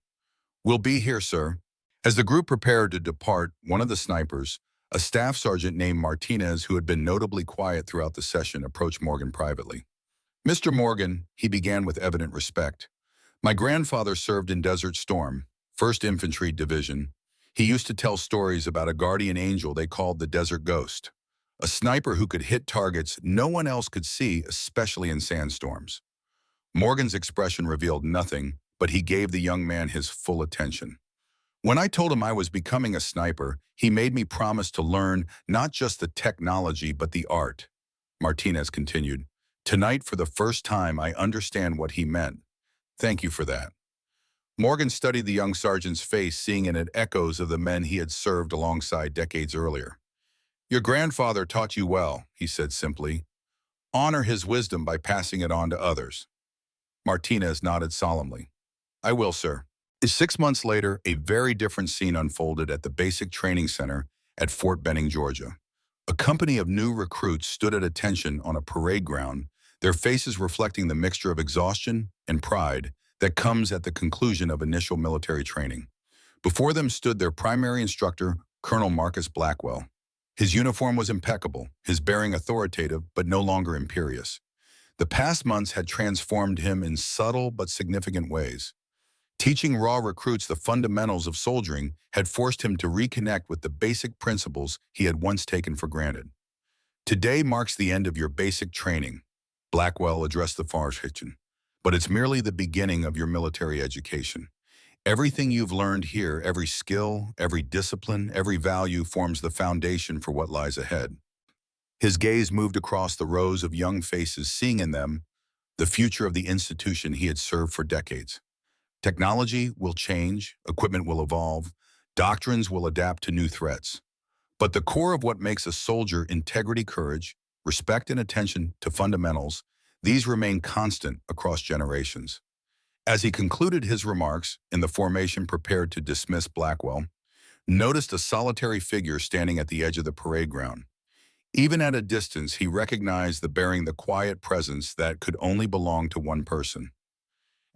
We'll be here, sir. As the group prepared to depart, one of the snipers, a staff sergeant named Martinez, who had been notably quiet throughout the session, approached Morgan privately. Mr. Morgan, he began with evident respect. My grandfather served in Desert Storm, 1st Infantry Division. He used to tell stories about a guardian angel they called the Desert Ghost, a sniper who could hit targets no one else could see, especially in sandstorms. Morgan's expression revealed nothing, but he gave the young man his full attention. When I told him I was becoming a sniper, he made me promise to learn not just the technology, but the art. Martinez continued, Tonight, for the first time, I understand what he meant. Thank you for that. Morgan studied the young sergeant's face, seeing in it echoes of the men he had served alongside decades earlier. Your grandfather taught you well, he said simply. Honor his wisdom by passing it on to others. Martinez nodded solemnly. I will, sir. 6 months later, a very different scene unfolded at the Basic Training Center at Fort Benning, Georgia. A company of new recruits stood at attention on a parade ground, their faces reflecting the mixture of exhaustion and pride that comes at the conclusion of initial military training. Before them stood their primary instructor, Colonel Marcus Blackwell. His uniform was impeccable, his bearing authoritative but no longer imperious. The past months had transformed him in subtle but significant ways. Teaching raw recruits the fundamentals of soldiering had forced him to reconnect with the basic principles he had once taken for granted. Today marks the end of your basic training, Blackwell addressed the Farshichin, but it's merely the beginning of your military education. Everything you've learned here, every skill, every discipline, every value forms the foundation for what lies ahead. His gaze moved across the rows of young faces, seeing in them the future of the institution he had served for decades. Technology will change, equipment will evolve, doctrines will adapt to new threats. But the core of what makes a soldier, integrity, courage, respect, and attention to fundamentals, these remain constant across generations. As he concluded his remarks in the formation prepared to dismiss Blackwell, noticed a solitary figure standing at the edge of the parade ground. Even at a distance, he recognized the quiet presence that could only belong to one person.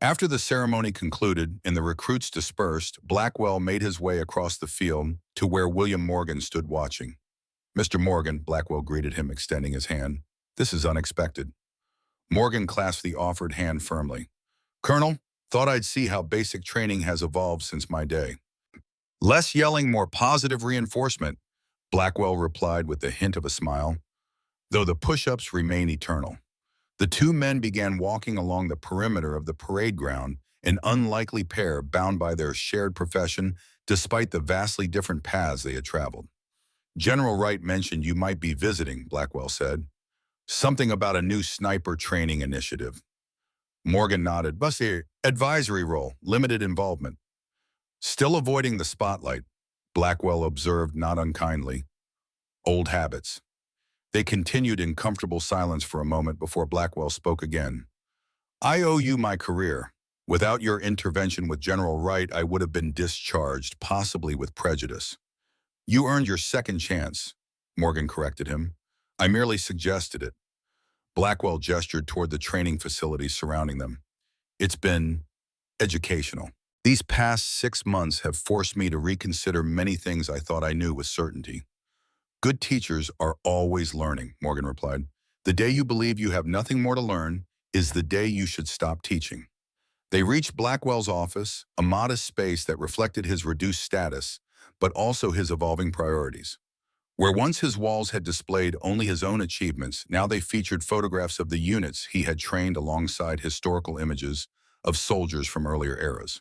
After the ceremony concluded and the recruits dispersed, Blackwell made his way across the field to where William Morgan stood watching. Mr. Morgan, Blackwell greeted him, extending his hand. This is unexpected. Morgan clasped the offered hand firmly. Colonel, thought I'd see how basic training has evolved since my day. Less yelling, more positive reinforcement, Blackwell replied with the hint of a smile, though the push-ups remain eternal. The two men began walking along the perimeter of the parade ground, an unlikely pair bound by their shared profession despite the vastly different paths they had traveled. General Wright mentioned you might be visiting, Blackwell said. Something about a new sniper training initiative. Morgan nodded. Bussy, advisory role, limited involvement. Still avoiding the spotlight, Blackwell observed not unkindly. Old habits. They continued in comfortable silence for a moment before Blackwell spoke again. I owe you my career. Without your intervention with General Wright, I would have been discharged, possibly with prejudice. You earned your second chance, Morgan corrected him. I merely suggested it. Blackwell gestured toward the training facilities surrounding them. It's been educational. These past 6 months have forced me to reconsider many things I thought I knew with certainty. Good teachers are always learning, Morgan replied. The day you believe you have nothing more to learn is the day you should stop teaching. They reached Blackwell's office, a modest space that reflected his reduced status, but also his evolving priorities. Where once his walls had displayed only his own achievements, now they featured photographs of the units he had trained alongside historical images of soldiers from earlier eras.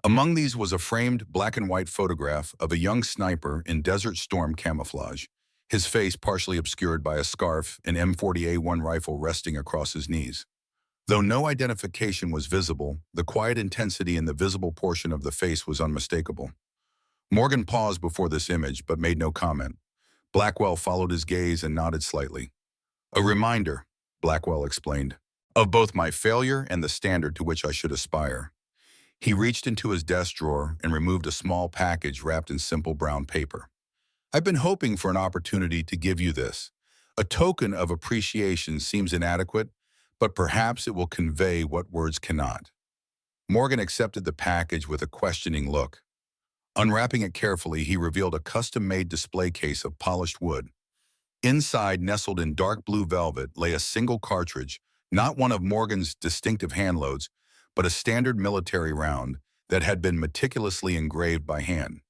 Among these was a framed black and white photograph of a young sniper in Desert Storm camouflage, his face partially obscured by a scarf, an M40A1 rifle resting across his knees. Though no identification was visible, the quiet intensity in the visible portion of the face was unmistakable. Morgan paused before this image but made no comment. Blackwell followed his gaze and nodded slightly. A reminder, Blackwell explained, of both my failure and the standard to which I should aspire. He reached into his desk drawer and removed a small package wrapped in simple brown paper. I've been hoping for an opportunity to give you this. A token of appreciation seems inadequate, but perhaps it will convey what words cannot. Morgan accepted the package with a questioning look. Unwrapping it carefully, he revealed a custom-made display case of polished wood. Inside, nestled in dark blue velvet, lay a single cartridge, not one of Morgan's distinctive handloads, but a standard military round that had been meticulously engraved by hand.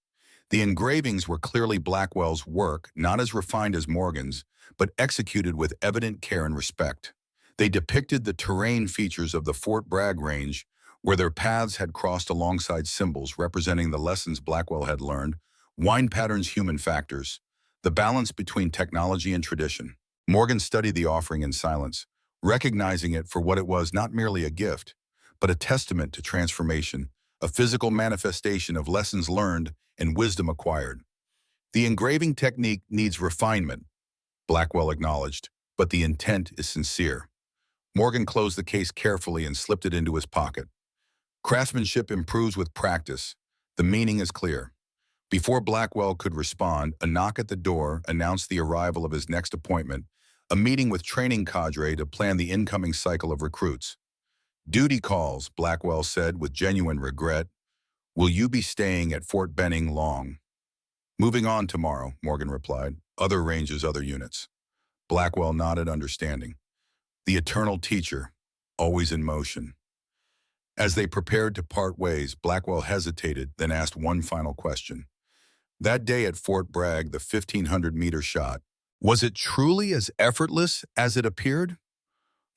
The engravings were clearly Blackwell's work, not as refined as Morgan's, but executed with evident care and respect. They depicted the terrain features of the Fort Bragg range, where their paths had crossed alongside symbols representing the lessons Blackwell had learned, wind patterns, human factors, the balance between technology and tradition. Morgan studied the offering in silence, recognizing it for what it was, not merely a gift, but a testament to transformation, a physical manifestation of lessons learned and wisdom acquired. The engraving technique needs refinement, Blackwell acknowledged, but the intent is sincere. Morgan closed the case carefully and slipped it into his pocket. Craftsmanship improves with practice. The meaning is clear. Before Blackwell could respond, a knock at the door announced the arrival of his next appointment, a meeting with training cadre to plan the incoming cycle of recruits. Duty calls, Blackwell said with genuine regret. Will you be staying at Fort Benning long? Moving on tomorrow, Morgan replied. Other ranges, other units. Blackwell nodded, understanding. The eternal teacher, always in motion. As they prepared to part ways, Blackwell hesitated, then asked one final question. That day at Fort Bragg, the 1,500-meter shot, was it truly as effortless as it appeared?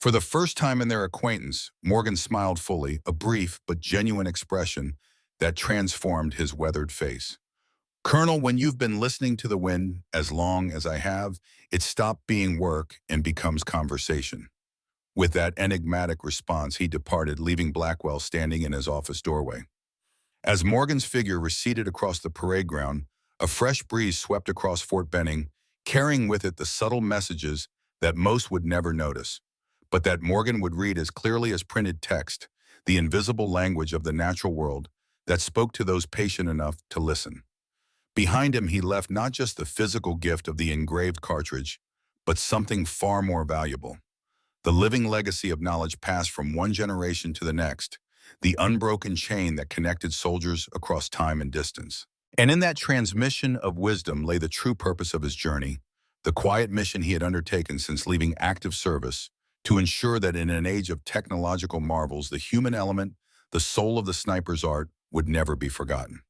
For the first time in their acquaintance, Morgan smiled fully, a brief but genuine expression that transformed his weathered face. Colonel, when you've been listening to the wind as long as I have, it stopped being work and becomes conversation. With that enigmatic response, he departed, leaving Blackwell standing in his office doorway. As Morgan's figure receded across the parade ground, a fresh breeze swept across Fort Benning, carrying with it the subtle messages that most would never notice, but that Morgan would read as clearly as printed text, the invisible language of the natural world that spoke to those patient enough to listen. Behind him, he left not just the physical gift of the engraved cartridge, but something far more valuable. The living legacy of knowledge passed from one generation to the next, the unbroken chain that connected soldiers across time and distance. And in that transmission of wisdom lay the true purpose of his journey, the quiet mission he had undertaken since leaving active service, to ensure that in an age of technological marvels, the human element, the soul of the sniper's art, would never be forgotten.